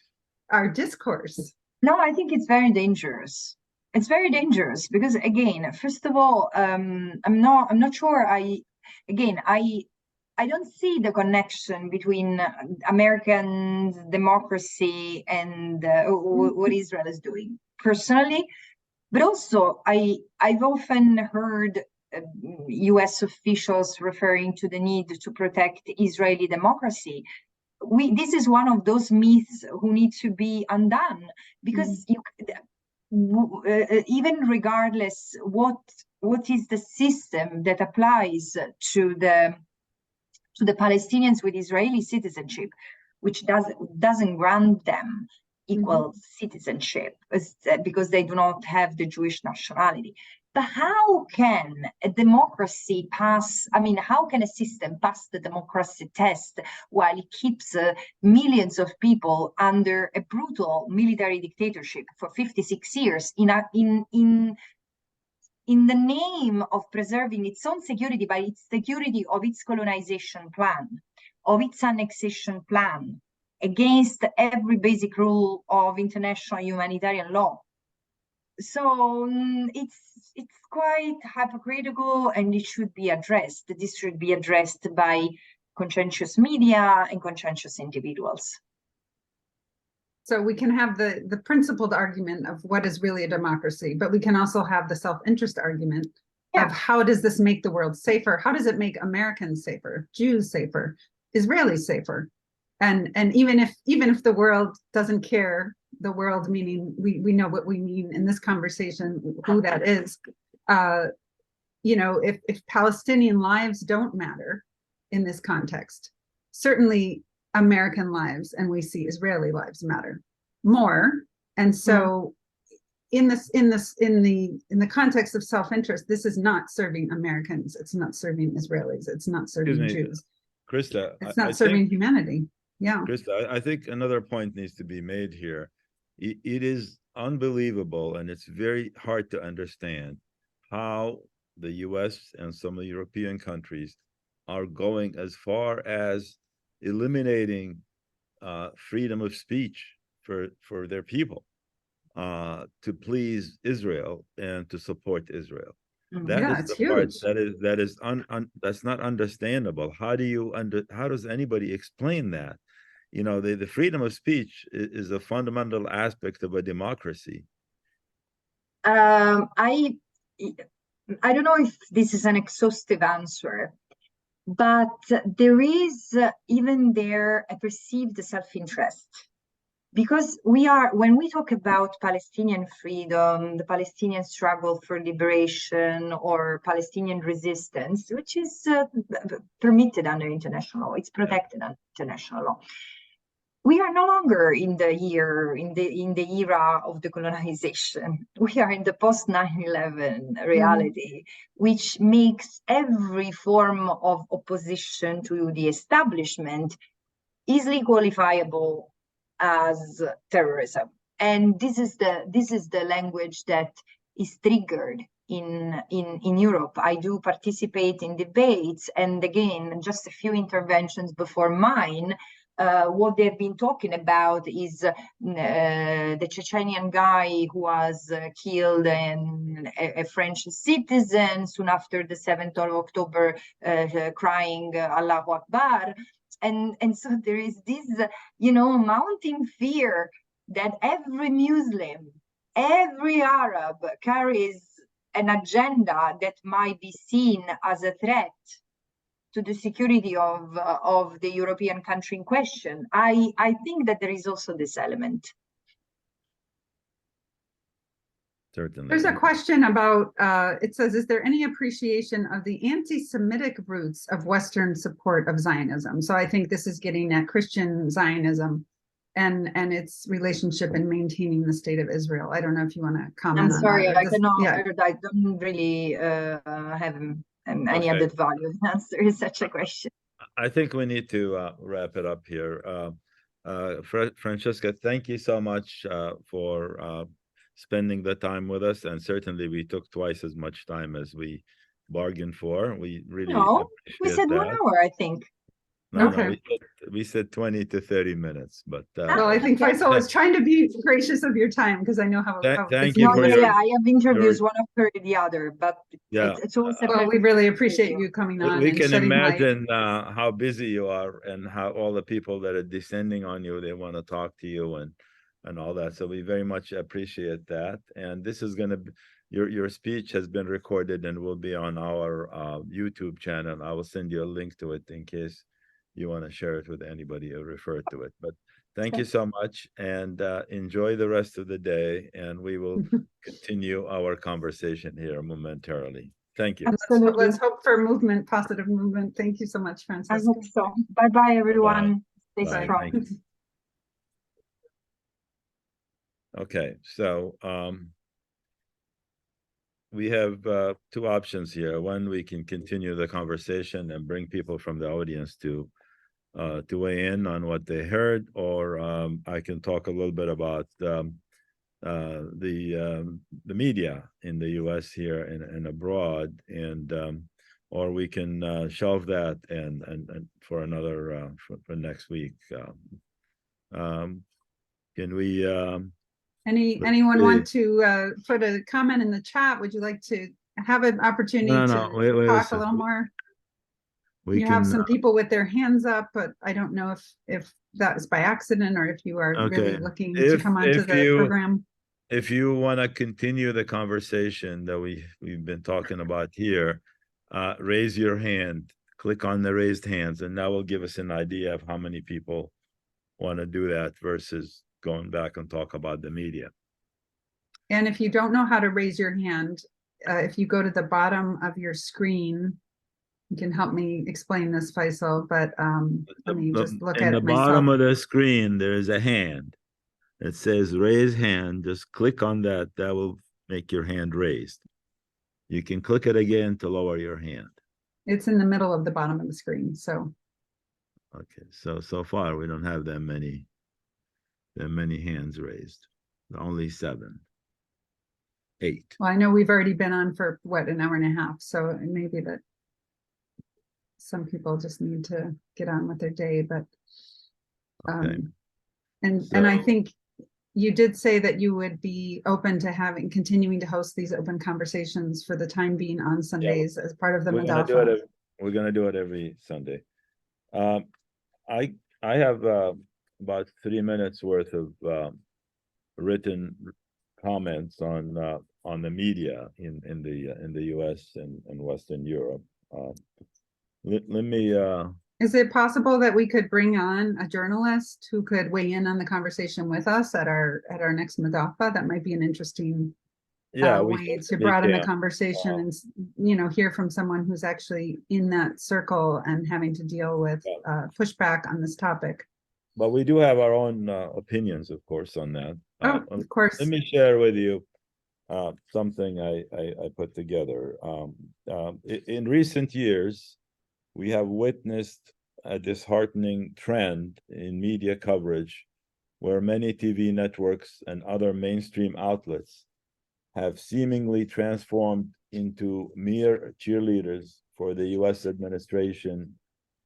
discourse? No, I think it's very dangerous. It's very dangerous because, again, first of all, I'm not sure. I don't see the connection between American democracy and what Israel is doing personally. But also, I've often heard US officials referring to the need to protect Israeli democracy. This is one of those myths who need to be undone, because even regardless what is the system that applies to the Palestinians with Israeli citizenship, which doesn't grant them equal citizenship because they do not have the Jewish nationality. But how can a democracy pass? I mean, how can a system pass the democracy test while it keeps millions of people under a brutal military dictatorship for 56 years in the name of preserving its own security, by its security of its colonization plan, of its annexation plan, against every basic rule of international humanitarian law? So it's quite hypocritical, and it should be addressed. This should be addressed by conscientious media and conscientious individuals. So we can have the principled argument of what is really a democracy, but we can also have the self-interest argument of how does this make the world safer? How does it make Americans safer, Jews safer, Israelis safer? And even if the world doesn't care, the world meaning we know what we mean in this conversation, who that is. If Palestinian lives don't matter in this context, certainly American lives, and we see Israeli lives matter more. And so in the context of self-interest, this is not serving Americans, it's not serving Israelis, it's not serving Jews. Krista, it's not serving humanity. Yeah. Krista, I think another point needs to be made here. It is unbelievable, and it's very hard to understand how the US and some of the European countries are going as far as eliminating freedom of speech for their people to please Israel and to support Israel. That is the part that's not understandable. How does anybody explain that? The freedom of speech is a fundamental aspect of a democracy. I don't know if this is an exhaustive answer, but there is even there a perceived self-interest. Because when we talk about Palestinian freedom, the Palestinian struggle for liberation, or Palestinian resistance, which is permitted under international law, it's protected under international law. We are no longer in the era of decolonization. We are in the post 9/11 reality, which makes every form of opposition to the establishment easily qualifiable as terrorism. And this is the language that is triggered in Europe. I do participate in debates, and again, just a few interventions before mine. What they've been talking about is the Chechenian guy who was killed, and a French citizen soon after the 7th of October, crying Allahu Akbar. And so there is this, mounting fear that every Muslim, every Arab carries an agenda that might be seen as a threat to the security of the European country in question. I think that there is also this element. Certainly. There's a question about, it says, is there any appreciation of the anti-Semitic roots of Western support of Zionism? So I think this is getting at Christian Zionism and its relationship in maintaining the state of Israel. I don't know if you want to comment I'm sorry, on that. I cannot, yeah. I don't really have any added value in answering such a question. I think we need to wrap it up here. Francesca, thank you so much for spending the time with us, and certainly we took twice as much time as we bargained for. We really we said that. 1 hour, I think. No, Okay. no, we said 20 to 30 minutes, but well, I think Faisal was trying to be gracious of your time because I know how. Thank you for I have interviews one after the other, but it's always a well, we really appreciate you coming on. We and can imagine light. how busy you are and how all the people that are descending on you, they want to talk to you and all that. So we very much appreciate that. And this is going to be, your speech has been recorded and will be on our YouTube channel. I will send you a link to it in case you want to share it with anybody or refer to it. But thank you so much, and enjoy the rest of the day, and we will continue our conversation here momentarily. Thank you. Let's hope for movement, positive movement. Thank you so much, Francesca. I hope so. Bye-bye, everyone. Bye. Stay strong. Okay, so we have two options here. One, we can continue the conversation and bring people from the audience to weigh in on what they heard, or I can talk a little bit about the media in the U.S. here and abroad, and or we can shelve that and for another for next week. Can we? Anyone want to put a comment in the chat? Would you like to have an opportunity to talk a little more? You have some people with their hands up, but I don't know if that is by accident or if you are really looking to come onto the program. If you want to continue the conversation that we've been talking about here, raise your hand, click on the raised hands, and that will give us an idea of how many people want to do that versus going back and talk about the media. And if you don't know how to raise your hand, if you go to the bottom of your screen, you can help me explain this, Faisal, but let me just look at it myself. In the bottom of the screen, there is a hand. It says raise hand. Just click on that. That will make your hand raised. You can click it again to lower your hand. It's in the middle of the bottom of the screen. So. Okay. So far, we don't have that many hands raised. Only 7, 8. Well, I know we've already been on for what, an hour and a half. So it may be that some people just need to get on with their day, but and I think you did say that you would be open to continuing to host these open conversations for the time being on Sundays as part of the Madafa. We're going to do it every Sunday. I have about 3 minutes worth of written comments on the media in the U.S. and Western Europe. Let me. Is it possible that we could bring on a journalist who could weigh in on the conversation with us at our next Madafa? That might be an interesting way to broaden the conversation and hear from someone who's actually in that circle and having to deal with pushback on this topic. But we do have our own opinions, of course, on that. Of course. Let me share with you something I put together. In recent years, we have witnessed a disheartening trend in media coverage where many TV networks and other mainstream outlets have seemingly transformed into mere cheerleaders for the U.S. administration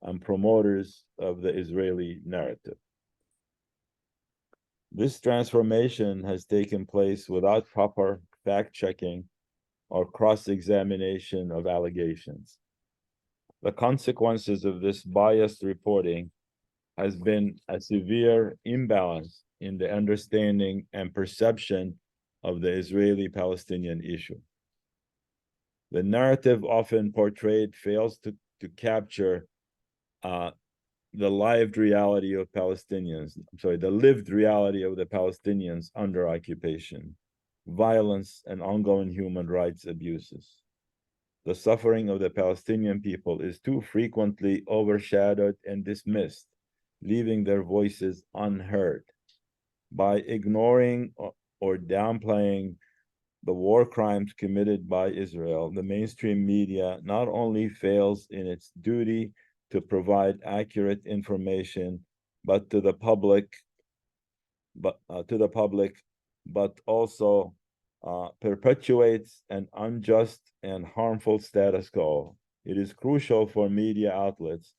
and promoters of the Israeli narrative. This transformation has taken place without proper fact-checking or cross-examination of allegations. The consequences of this biased reporting has been a severe imbalance in the understanding and perception of the Israeli-Palestinian issue. The narrative often portrayed fails to to capture the lived reality of Palestinians, I'm sorry, the lived reality of the Palestinians under occupation, violence and ongoing human rights abuses. The suffering of the Palestinian people is too frequently overshadowed and dismissed, leaving their voices unheard. By ignoring or downplaying the war crimes committed by Israel, the mainstream media not only fails in its duty to provide accurate information, but to the public, but also perpetuates an unjust and harmful status quo. It is crucial for media outlets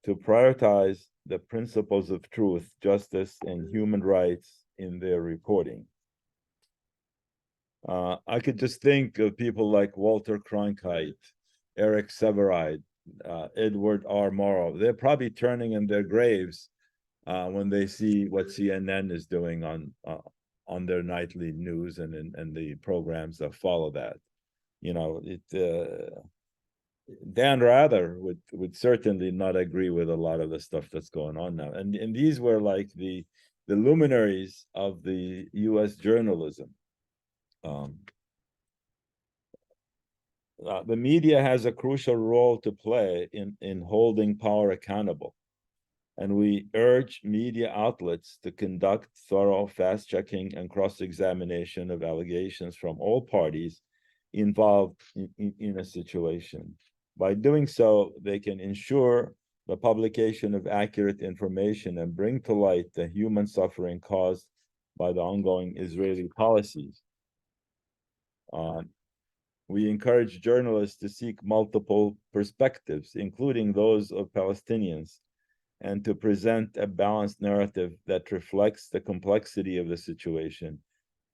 to prioritize the principles of truth, justice, and human rights in their reporting. I could just think of people like Walter Cronkite, Eric Sevareid, Edward R. Murrow. They're probably turning in their graves when they see what CNN is doing on their nightly news and the programs that follow that. You know, Dan Rather would certainly not agree with a lot of the stuff that's going on now. And these were like the luminaries of the U.S. journalism. The media has a crucial role to play in holding power accountable. And we urge media outlets to conduct thorough fast-checking and cross-examination of allegations from all parties involved in a situation. By doing so, they can ensure the publication of accurate information and bring to light the human suffering caused by the ongoing Israeli policies. We encourage journalists to seek multiple perspectives, including those of Palestinians, and to present a balanced narrative that reflects the complexity of the situation.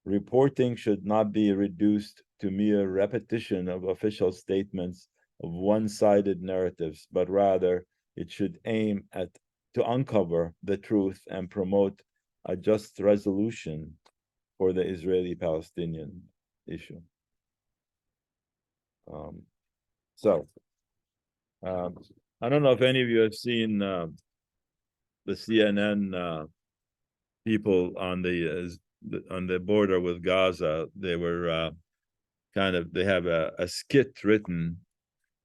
Reporting should not be reduced to mere repetition of official statements of one-sided narratives, but rather it should aim to uncover the truth and promote a just resolution for the Israeli-Palestinian issue. I don't know if any of you have seen the CNN people on the border with Gaza. They were they have a skit written,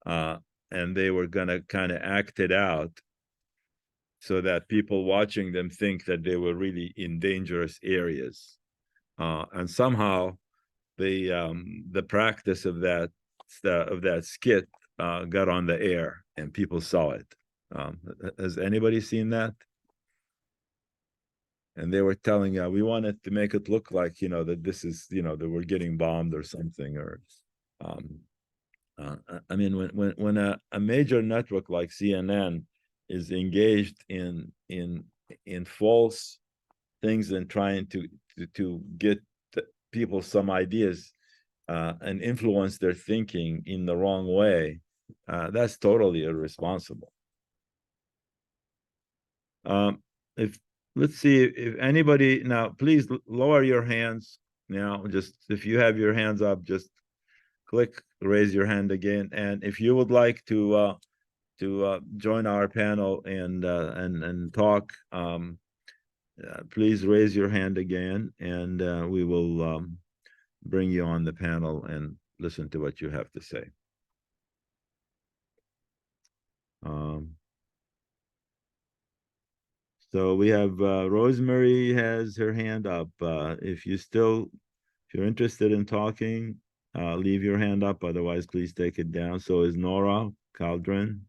and they were gonna kind of act it out so that people watching them think that they were really in dangerous areas, and somehow the practice of that skit got on the air and people saw it. Has anybody seen that? And they were telling, we wanted to make it look like, that this is, that we're getting bombed or something, or, I mean, when a major network like CNN is engaged in false things and trying to get people some ideas and influence their thinking in the wrong way, that's totally irresponsible. Let's see if anybody now, please lower your hands now. Just if you have your hands up, just click raise your hand again. And if you would like to join our panel and talk, please raise your hand again, and we will bring you on the panel and listen to what you have to say. So we have Rosemary has her hand up. If you're interested in talking, leave your hand up. Otherwise, please take it down. So is Nora Caldron,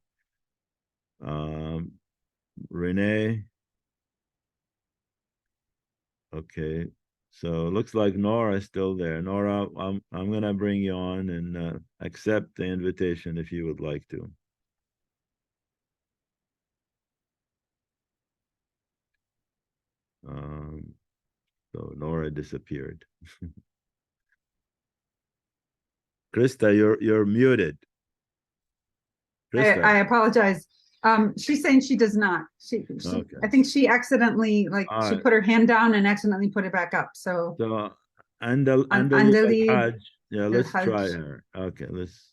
Renee. Okay, so it looks like Nora is still there. Nora, I'm gonna bring you on and accept the invitation if you would like to. So Nora disappeared. Krista, you're muted. Krista. I apologize. She's saying she does not. She okay. I think she accidentally she put her hand down and accidentally put it back up. So Andali, yeah, let's try her. Okay, let's.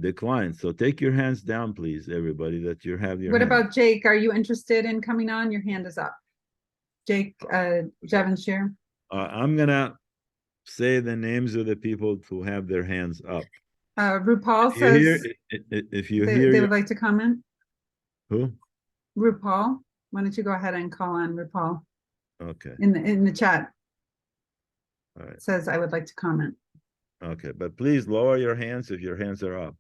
declined. So take your hands down, please, everybody, that you have your What hand. about Jake? Are you interested in coming on? Your hand is up. Jake, Javanshir. I'm gonna say the names of the people who have their hands up. RuPaul If you hear, says if you they hear would like to comment. who? RuPaul, why don't you go ahead and call on RuPaul Okay, in the chat? all right, Says I would like to comment. okay, but please lower your hands if your hands are up.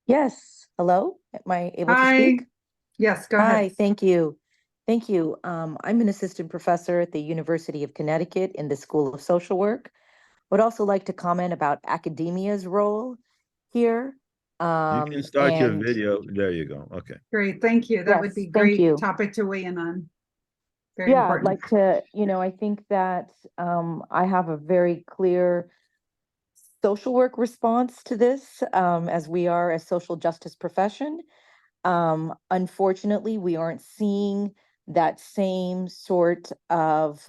Yes. Hello. Am I able to Hi. speak? Yes, go Hi. ahead. Thank you. Thank you. I'm an assistant professor at the University of Connecticut in the School of Social Work. Would also like to comment about academia's role here. You can start your And video. There you go. Okay. Great, thank you. That would yes, be thank great you. topic to weigh in on. Very Yeah, I'd important. like to, I think that I have a very clear social work response to this, as we are a social justice profession. Unfortunately, we aren't seeing that same sort of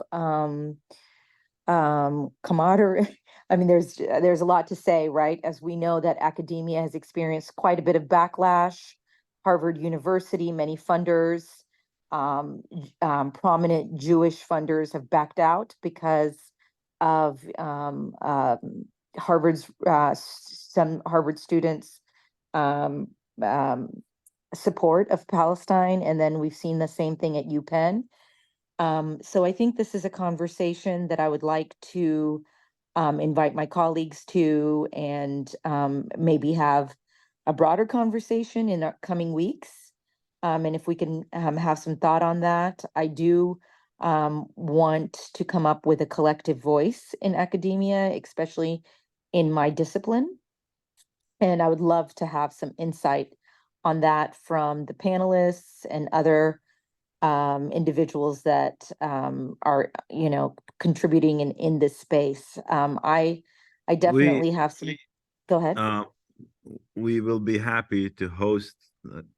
camaraderie. I mean, there's a lot to say, right? As we know that academia has experienced quite a bit of backlash. Harvard University, many funders, prominent Jewish funders have backed out because of Harvard's some Harvard students um, um, support of Palestine, and then we've seen the same thing at UPenn. So I think this is a conversation that I would like to invite my colleagues to, and maybe have a broader conversation in the coming weeks. And if we can have some thought on that, I do want to come up with a collective voice in academia, especially in my discipline. And I would love to have some insight on that from the panelists and other individuals that are, contributing in this space. I definitely have some. Go ahead. We will be happy to host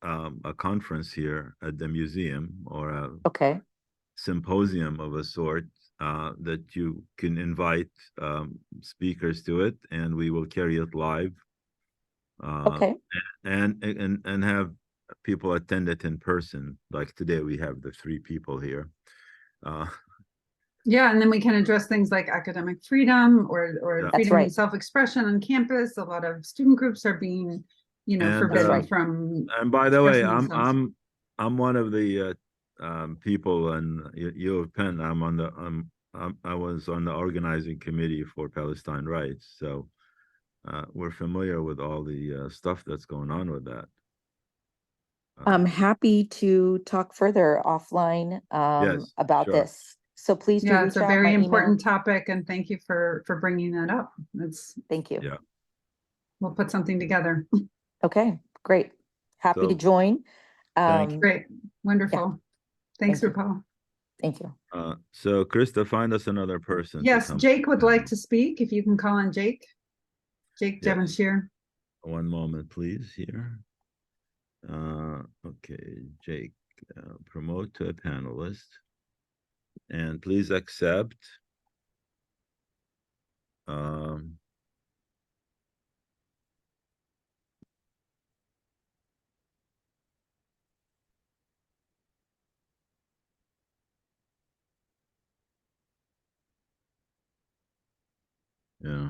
a conference here at the museum, or a Okay. symposium of a sort, that you can invite speakers to it, and we will carry it live. Okay. And have people attend it in person. Like today, we have the 3 people here. Yeah, and then we can address things like academic freedom or Yeah. freedom right. and self-expression on campus. A lot of student groups are being, And, forbidden right. from. And by the way, expressing themselves. I'm one of the people in U of Penn. I was on the organizing committee for Palestine rights, so we're familiar with all the stuff that's going on with that. I'm happy to talk further offline Yes, about sure. this. So please do Yeah, reach it's a out. very My email. important topic, and thank you for bringing that up. Thank you. Yeah. We'll put something together. Okay, great. Happy to So, join. thank you. Great, wonderful. Thanks, Thank you. RuPaul. Thank you. So Krista, find us another person. to Yes, come. Jake would like to speak. If you can call on Jake. Jake Yes. Javanshir. One moment, please, here. Okay, Jake, promote to a panelist. And please accept. Yeah.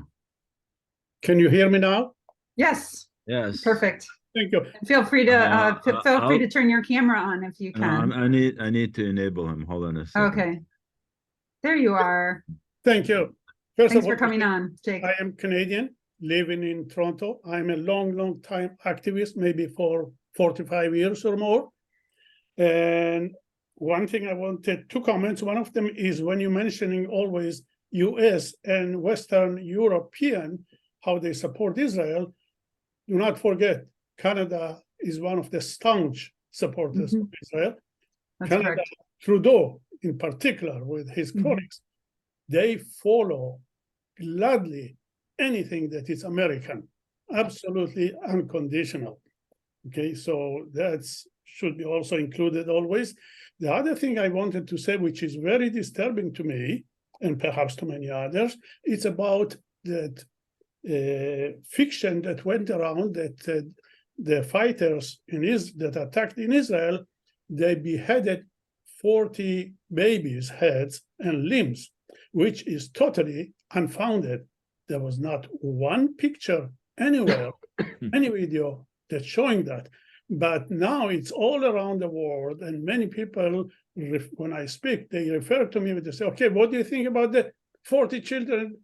Can you hear me now? Yes, Yes. perfect. Thank you. And feel free to feel free to turn your camera on if you can. I need to enable him. Hold on a second. Okay. There you are. Thank you. First Thanks of all, for coming on, Jake. I am Canadian, living in Toronto. I'm a long time activist, maybe for 45 years or more. And one thing I wanted to comment, one of them is when you're mentioning always US and Western European, how they support Israel, do not forget, Canada is one of the staunch supporters of Israel. That's Canada, correct. Trudeau in particular, with his colleagues, they follow gladly anything that is American, absolutely unconditional. Okay, so that should be also included always. The other thing I wanted to say, which is very disturbing to me, and perhaps to many others. It's about that fiction that went around that the fighters that attacked in Israel, they beheaded 40 babies' heads and limbs, which is totally unfounded. There was not one picture anywhere, any video that's showing that. But now it's all around the world, and many people, when I speak, they refer to me and they say, okay, what do you think about the 40 children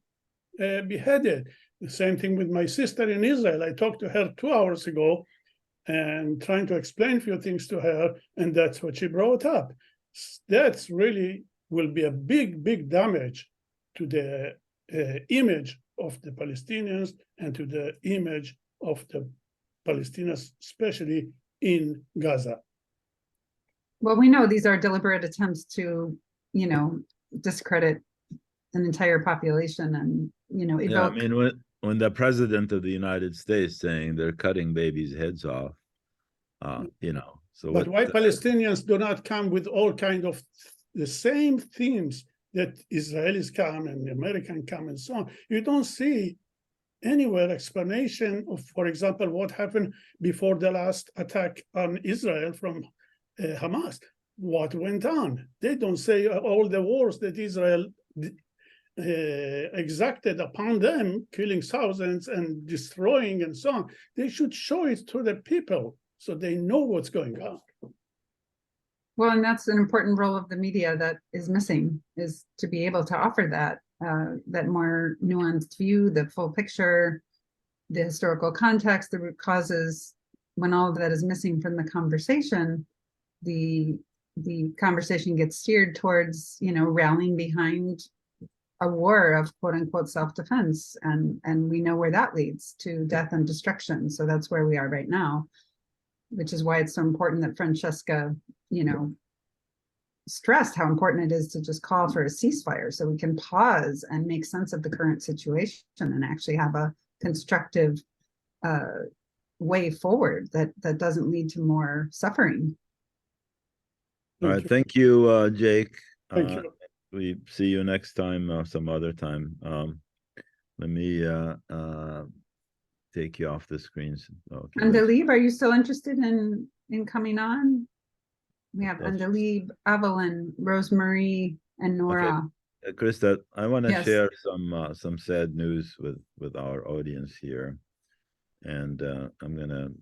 beheaded? The same thing with my sister in Israel. I talked to her 2 hours ago and trying to explain a few things to her, and that's what she brought up. That's really will be a big damage to the image of the Palestinians and to the image of the Palestinians, especially in Gaza. Well, we know these are deliberate attempts to, discredit an entire population and, evoke. Yeah, I mean, when the president of the United States saying they're cutting babies' heads off, so but why Palestinians do not come with all kind of the same themes that Israelis come and the Americans come and so on? You don't see anywhere explanation of, for example, what happened before the last attack on Israel from Hamas. What went on? They don't say all the wars that Israel exacted upon them, killing thousands and destroying and so on. They should show it to the people so they know what's going on. Well, and that's an important role of the media that is missing, is to be able to offer that more nuanced view, the full picture, the historical context, the root causes. When all of that is missing from the conversation, the conversation gets steered towards, rallying behind a war of quote unquote self-defense. And we know where that leads to death and destruction. So that's where we are right now, which is why it's so important that Francesca, stressed how important it is to just call for a ceasefire so we can pause and make sense of the current situation and actually have a constructive way forward that doesn't lead to more suffering. All right, thank you, Jake. Thank you. We see you next time, some other time. Let me take you off the screens. Okay. Andalib, are you still interested in coming on? We have Yes. Andalib, Evelyn, Rosemarie, and Nora. Okay. Krista, I want to Yes. share some sad news with our audience here, and I'm gonna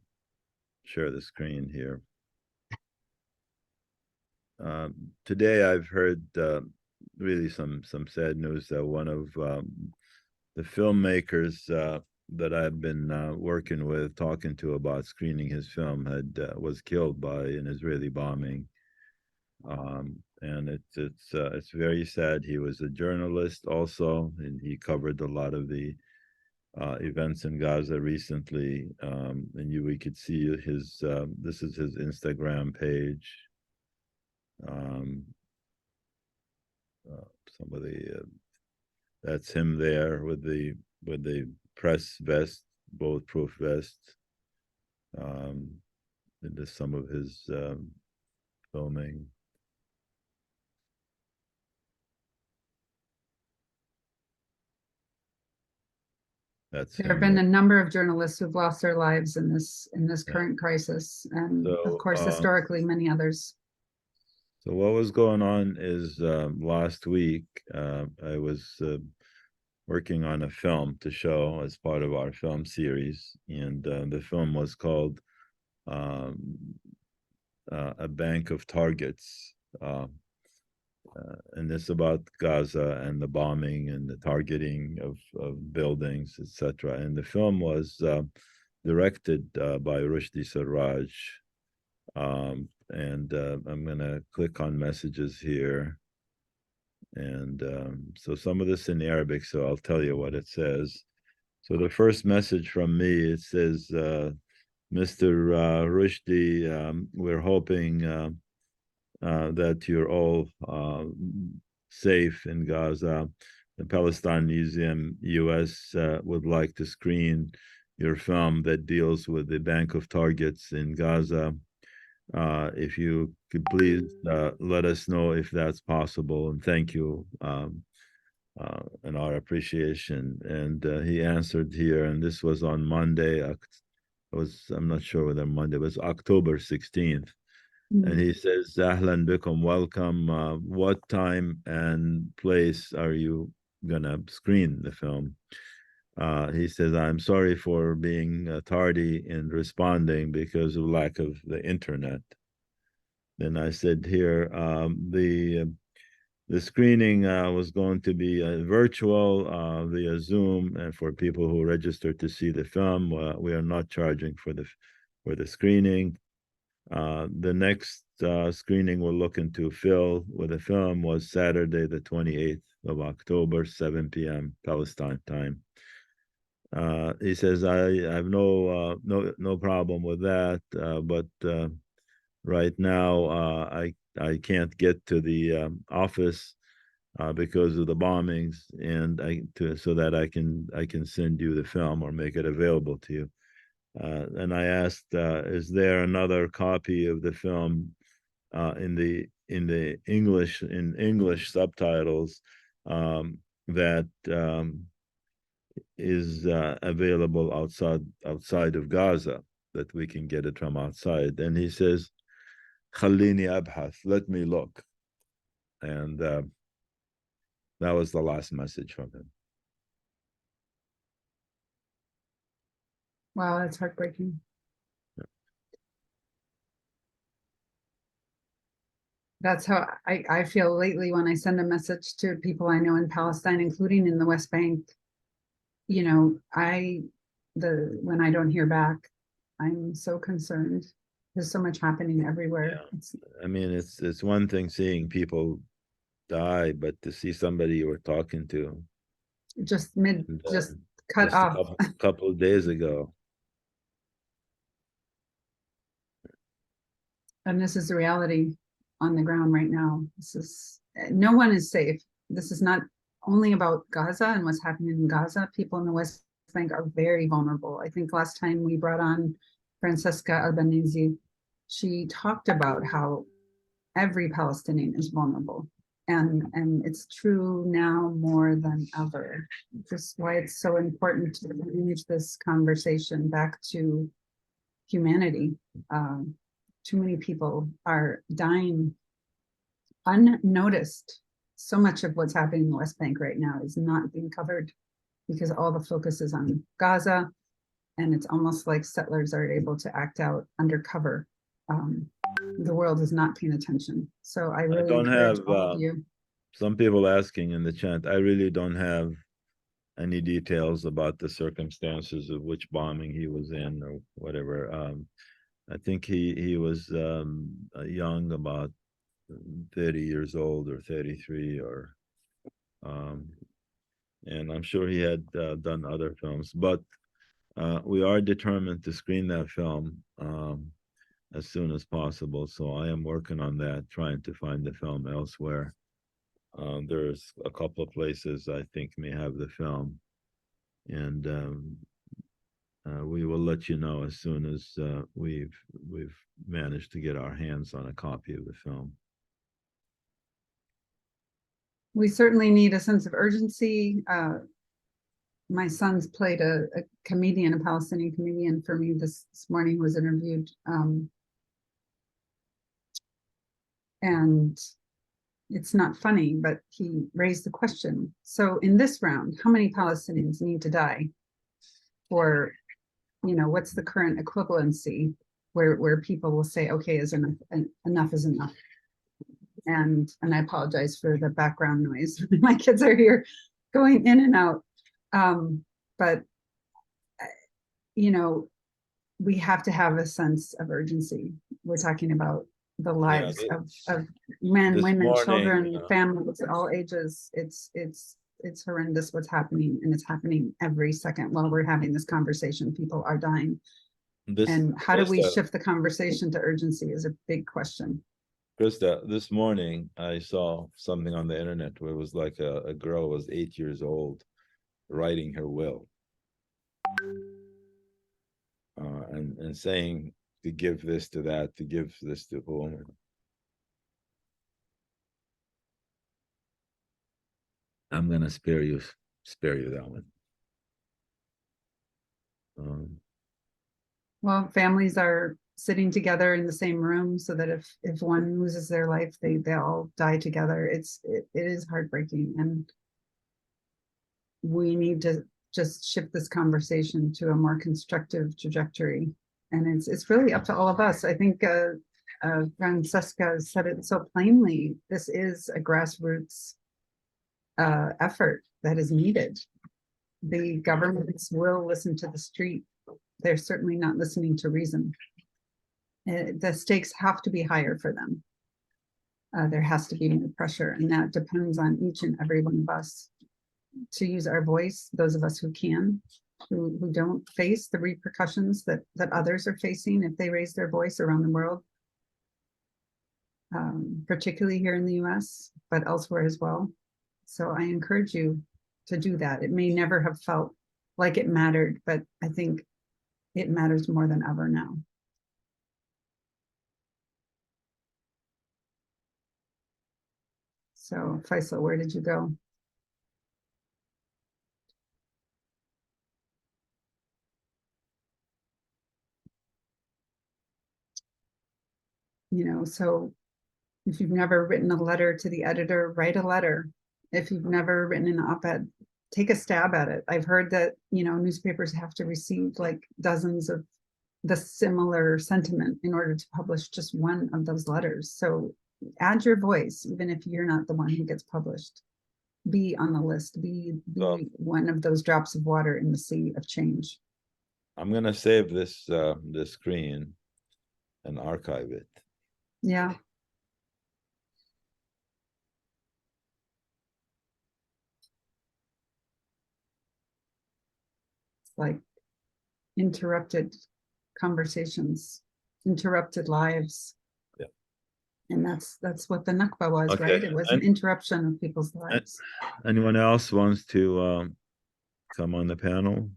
share the screen here. Today, I've heard really some sad news that one of the filmmakers that I've been working with, talking to about screening his film, was killed by an Israeli bombing, and it's very sad. He was a journalist also, and he covered a lot of the events in Gaza recently. And we could see his this is his Instagram page. Some of the that's him there with the press vest, bulletproof vest. And there's some of his filming. That's There have him been there. a number of journalists who've lost their lives in this current crisis, and So, of course, historically, many others. So what was going on is last week I was working on a film to show as part of our film series, and the film was called A Bank of Targets, and it's about Gaza and the bombing and the targeting of buildings, etc. And the film was directed by Rushdie Sarraj. And I'm gonna click on messages here, and so some of this in Arabic, so I'll tell you what it says. So the first message from me, it says, Mr. Rushdie, we're hoping that you're all safe in Gaza. The Palestine Museum US would like to screen your film that deals with the Bank of Targets in Gaza. If you could please let us know if that's possible, and thank you. and our appreciation. And he answered here, and this was on Monday. I'm not sure whether Monday was October 16th. And he says, Ahlan bikum, welcome. What time and place are you gonna screen the film? He says, I'm sorry for being tardy in responding because of lack of the internet. Then I said here, the screening was going to be virtual via Zoom, and for people who registered to see the film, we are not charging for the screening. The next screening we're looking to fill with a film was Saturday, the 28th of October, 7 p.m. Palestine time. He says, I have no problem with that, but right now I can't get to the office because of the bombings, and so that I can send you the film or make it available to you. And I asked, is there another copy of the film in the English subtitles that is available outside of Gaza, that we can get it from outside? And he says, "Khalini abhath, let me look." And that was the last message from him. Wow, that's heartbreaking. That's how I feel lately when I send a message to people I know in Palestine, including in the West Bank. You know, when I don't hear back, I'm so concerned. There's so much happening everywhere. I mean, it's one thing seeing people die, but to see somebody you were talking to just cut just off a couple of days ago. And this is the reality on the ground right now. No one is safe. This is not only about Gaza and what's happening in Gaza. People in the West Bank are very vulnerable. I think last time we brought on Francesca Albanese, she talked about how every Palestinian is vulnerable. And it's true now more than ever. Just why it's so important to manage this conversation back to humanity. Too many people are dying unnoticed. So much of what's happening in the West Bank right now is not being covered because all the focus is on Gaza, and it's almost like settlers are able to act out undercover. The world is not paying attention. So I really don't encourage have all of you. Some people asking in the chat. I really don't have any details about the circumstances of which bombing he was in or whatever. I think he was young, about 30 years old or 33, or and I'm sure he had done other films, but we are determined to screen that film as soon as possible. So I am working on that, trying to find the film elsewhere. There's a couple of places I think may have the film, and we will let you know as soon as we've managed to get our hands on a copy of the film. We certainly need a sense of urgency. My son's played a comedian, a Palestinian comedian for me this morning, was interviewed. And it's not funny, but he raised the question. So in this round, how many Palestinians need to die for, what's the current equivalency where people will say, okay, enough is enough. And I apologize for the background noise. My kids are here going in and out. But we have to have a sense of urgency. We're talking about the lives of men, women, children, families, all ages. It's horrendous what's happening, and it's happening every second while we're having this conversation. People are dying. And how do we shift the conversation to urgency is a big question. Krista, this morning I saw something on the internet where it was like a girl was 8 years old writing her will and saying to give this to that, to give this to whom. I'm gonna spare you that one. Well, families are sitting together in the same room so that if one loses their life, they all die together. It is heartbreaking, and we need to just shift this conversation to a more constructive trajectory. And it's really up to all of us. I think Francesca said it so plainly. This is a grassroots effort that is needed. The governments will listen to the street. They're certainly not listening to reason. The stakes have to be higher for them. There has to be more pressure, and that depends on each and every one of us to use our voice, those of us who can, who don't face the repercussions that others are facing if they raise their voice around the world, particularly here in the US, but elsewhere as well. So I encourage you to do that. It may never have felt like it mattered, but I think it matters more than ever now. So Faisal, where did you go? You know, so if you've never written a letter to the editor, write a letter. If you've never written an op-ed, take a stab at it. I've heard that, you know, newspapers have to receive like dozens of the similar sentiment in order to publish just one of those letters. So add your voice, even if you're not the one who gets published. Be on the list, be one of those drops of water in the sea of change. I'm gonna save this this screen and archive it. Yeah. It's like interrupted conversations, interrupted lives. Yeah. And that's what the Nakba was, Okay. right? It was an interruption of people's lives. Anyone else wants to come on the panel?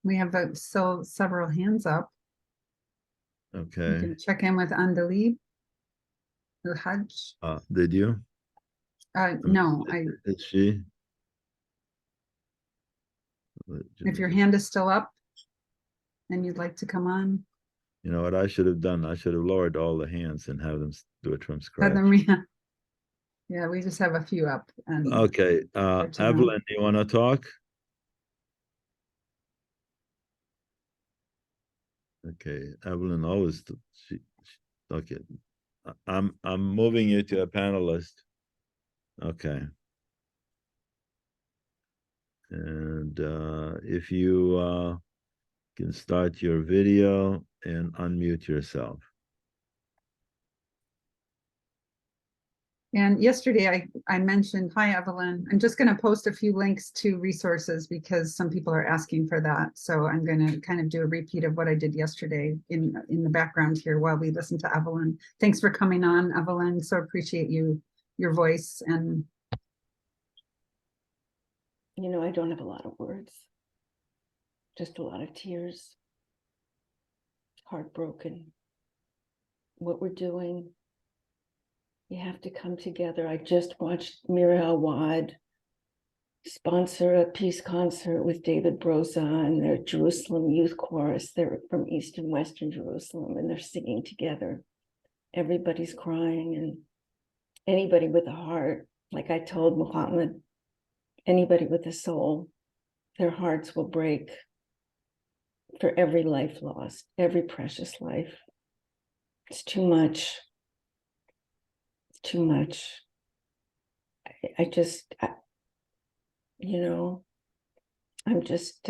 We have still several hands up. You Okay. can check in with Andalib, Hajj. Did you? No, Did she? if your hand is still up and you'd like to come on. You know what I should have done? I should have lowered all the hands and have them do it from scratch. Yeah, we just have a few up. And Okay, Evelyn, do you want to talk? Okay, Evelyn always okay. I'm moving you to a panelist. Okay. And if you can start your video and unmute yourself. And yesterday I mentioned, hi, Evelyn, I'm just going to post a few links to resources because some people are asking for that. So I'm going to kind of do a repeat of what I did yesterday in the background here while we listen to Evelyn. Thanks for coming on, Evelyn. So appreciate your voice. And you know, I don't have a lot of words, just a lot of tears, heartbroken. What we're doing, you have to come together. I just watched Mira Awad sponsor a peace concert with David Broza and their Jerusalem Youth Chorus. They're from East and Western Jerusalem, and they're singing together. Everybody's crying, and anybody with a heart, like I told Muhammad, anybody with a soul, their hearts will break for every life lost, every precious life. It's too much. It's too much. You know, I'm just,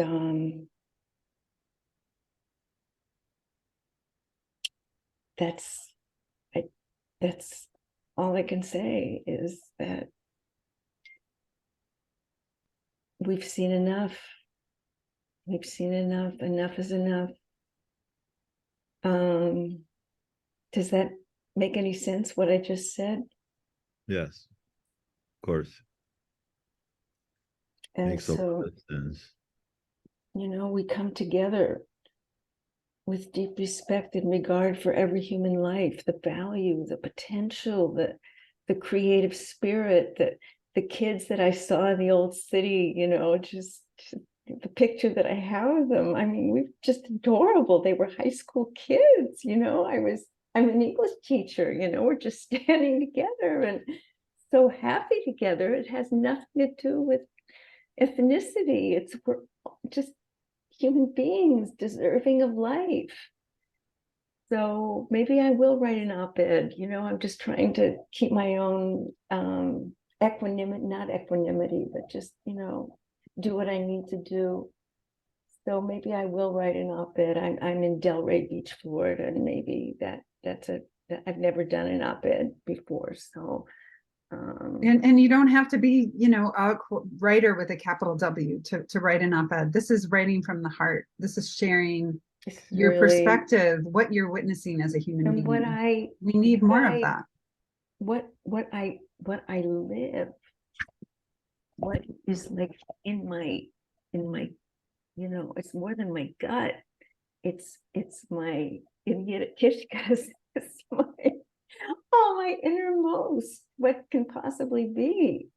that's all I can say is that we've seen enough. We've seen enough. Enough is enough. Does that make any sense, what I just said? Yes, of course. And Makes a lot of sense. you know, we come together with deep respect and regard for every human life, the value, the potential, the creative spirit, the kids that I saw in the old city, you know, just the picture that I have of them. I mean, we're just adorable. They were high school kids, you know. I'm an English teacher, you know, we're just standing together and so happy together. It has nothing to do with ethnicity. We're just human beings deserving of life. So maybe I will write an op-ed, you know. I'm just trying to keep my own equanimity, not equanimity, but just, you know, do what I need to do. So maybe I will write an op-ed. I'm in Delray Beach, Florida, and maybe I've never done an op-ed before. So and you don't have to be, you know, a writer with a capital W to write an op-ed. This is writing from the heart. This is sharing your perspective, what you're witnessing as a human being. We need more of that. What I live, what is like in my, you know, it's more than my gut. It's my idiot kishkas. It's my innermost, what can possibly be.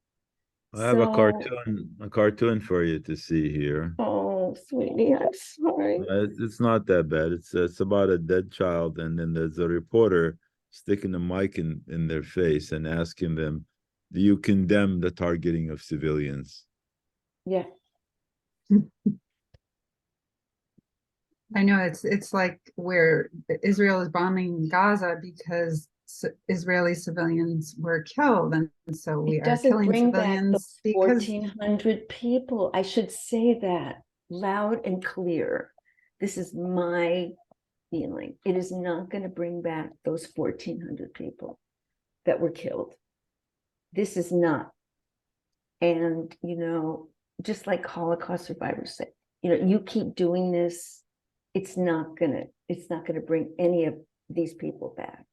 I have a cartoon for you to see here. Oh, sweetie, I'm sorry. It's not that bad. It's about a dead child, and then there's a reporter sticking a mic in their face and asking them, "Do you condemn the targeting of civilians?" Yeah. I know it's like where Israel is bombing Gaza because Israeli civilians were killed, and so we are killing civilians because 1,400 people. I should say that loud and clear. This is my feeling. It is not going to bring back those 1,400 people that were killed. This is not. And, you know, just like Holocaust survivors say, you know, you keep doing this, it's not gonna bring any of these people back.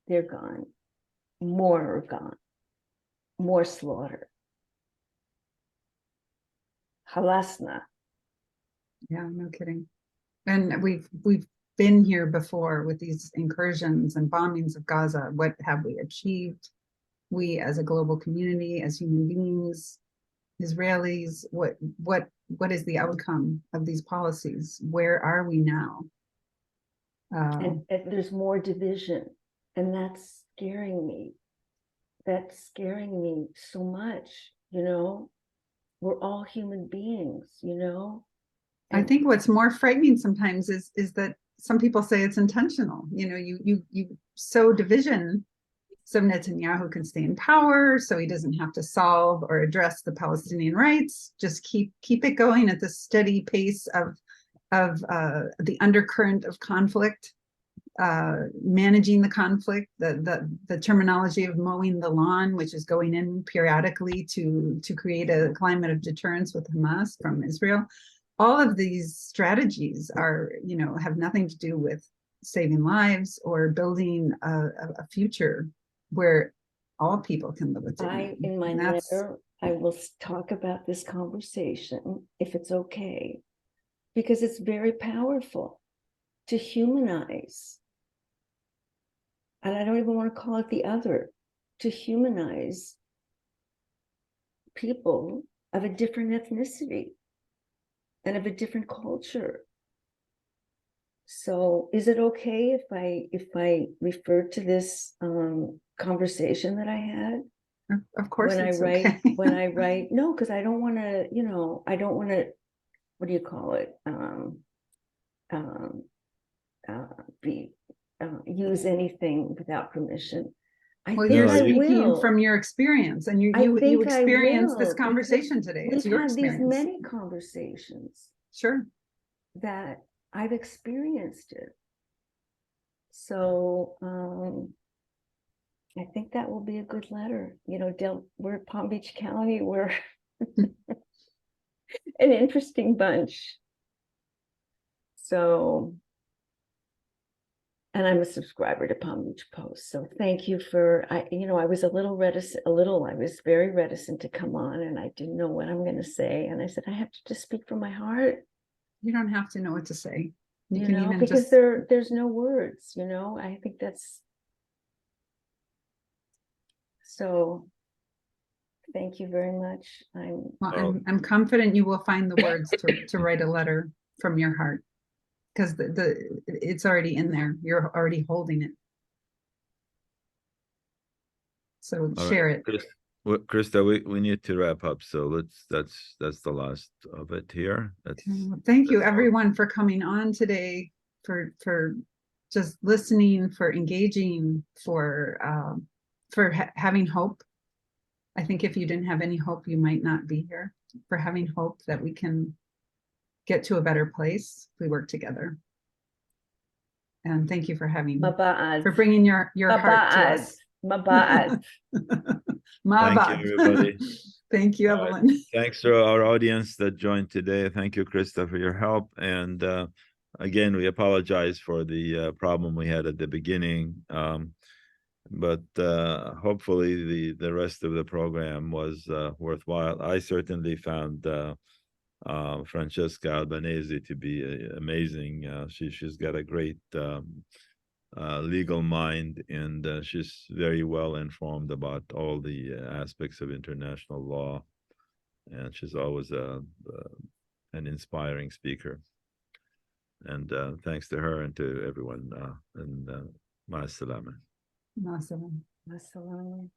They're gone. More are gone. More slaughter. Halasna. Yeah, no kidding. And we've been here before with these incursions and bombings of Gaza. What have we achieved? We as a global community, as human beings, Israelis, what is the outcome of these policies? Where are we now? And there's more division, and that's scaring me. That's scaring me so much, you know. We're all human beings, you know. I think what's more frightening sometimes is that some people say it's intentional. You know, you sow division so Netanyahu can stay in power, so he doesn't have to solve or address the Palestinian rights. Just keep it going at the steady pace of the undercurrent of conflict, managing the conflict, the terminology of mowing the lawn, which is going in periodically to create a climate of deterrence with Hamas from Israel. All of these strategies are, you know, have nothing to do with saving lives or building a future where all people can live with dignity. In my letter, I will talk about this conversation, if it's okay, because it's very powerful to humanize. And I don't even want to call it the other, to humanize people of a different ethnicity and of a different culture. So is it okay if I refer to this conversation that I had? Of course, when it's I write, okay. when I write, no, because I don't want to, you know, I don't want to, what do you call it? Use anything without permission. Well, you're speaking will. from your experience, and you experienced this conversation today. It's your experience. We've had these many conversations. Sure. That I've experienced it. So I think that will be a good letter. You know, we're Palm Beach County, we're an interesting bunch. So, and I'm a subscriber to Palm Beach Post. So thank you for, I was I was very reticent to come on, and I didn't know what I'm going to say. And I said, I have to just speak from my heart. You don't have to know what to say. You can even because there's no words, you know. I think that's So thank you very much. Well, Oh. I'm confident you will find the words to write a letter from your heart, because it's already in there. You're already holding it. So All share right, it. Krista, we need to wrap up. So that's the last of it here. Thank you that's all. everyone for coming on today, for just listening, for engaging, for having hope. I think if you didn't have any hope, you might not be here. For having hope that we can get to a better place if we work together. And thank you for bringing your heart to us. Maba'ad. Thank you, everybody. Thank you, All right. Evelyn. Thanks to our audience that joined today. Thank you, Krista, for your help. And again, we apologize for the problem we had at the beginning. But hopefully the rest of the program was worthwhile. I certainly found Francesca Albanese to be amazing. She's got a great legal mind, and she's very well informed about all the aspects of international law, and she's always an inspiring speaker. And thanks to her and to everyone, and ma'as salama. Awesome. Assalamu.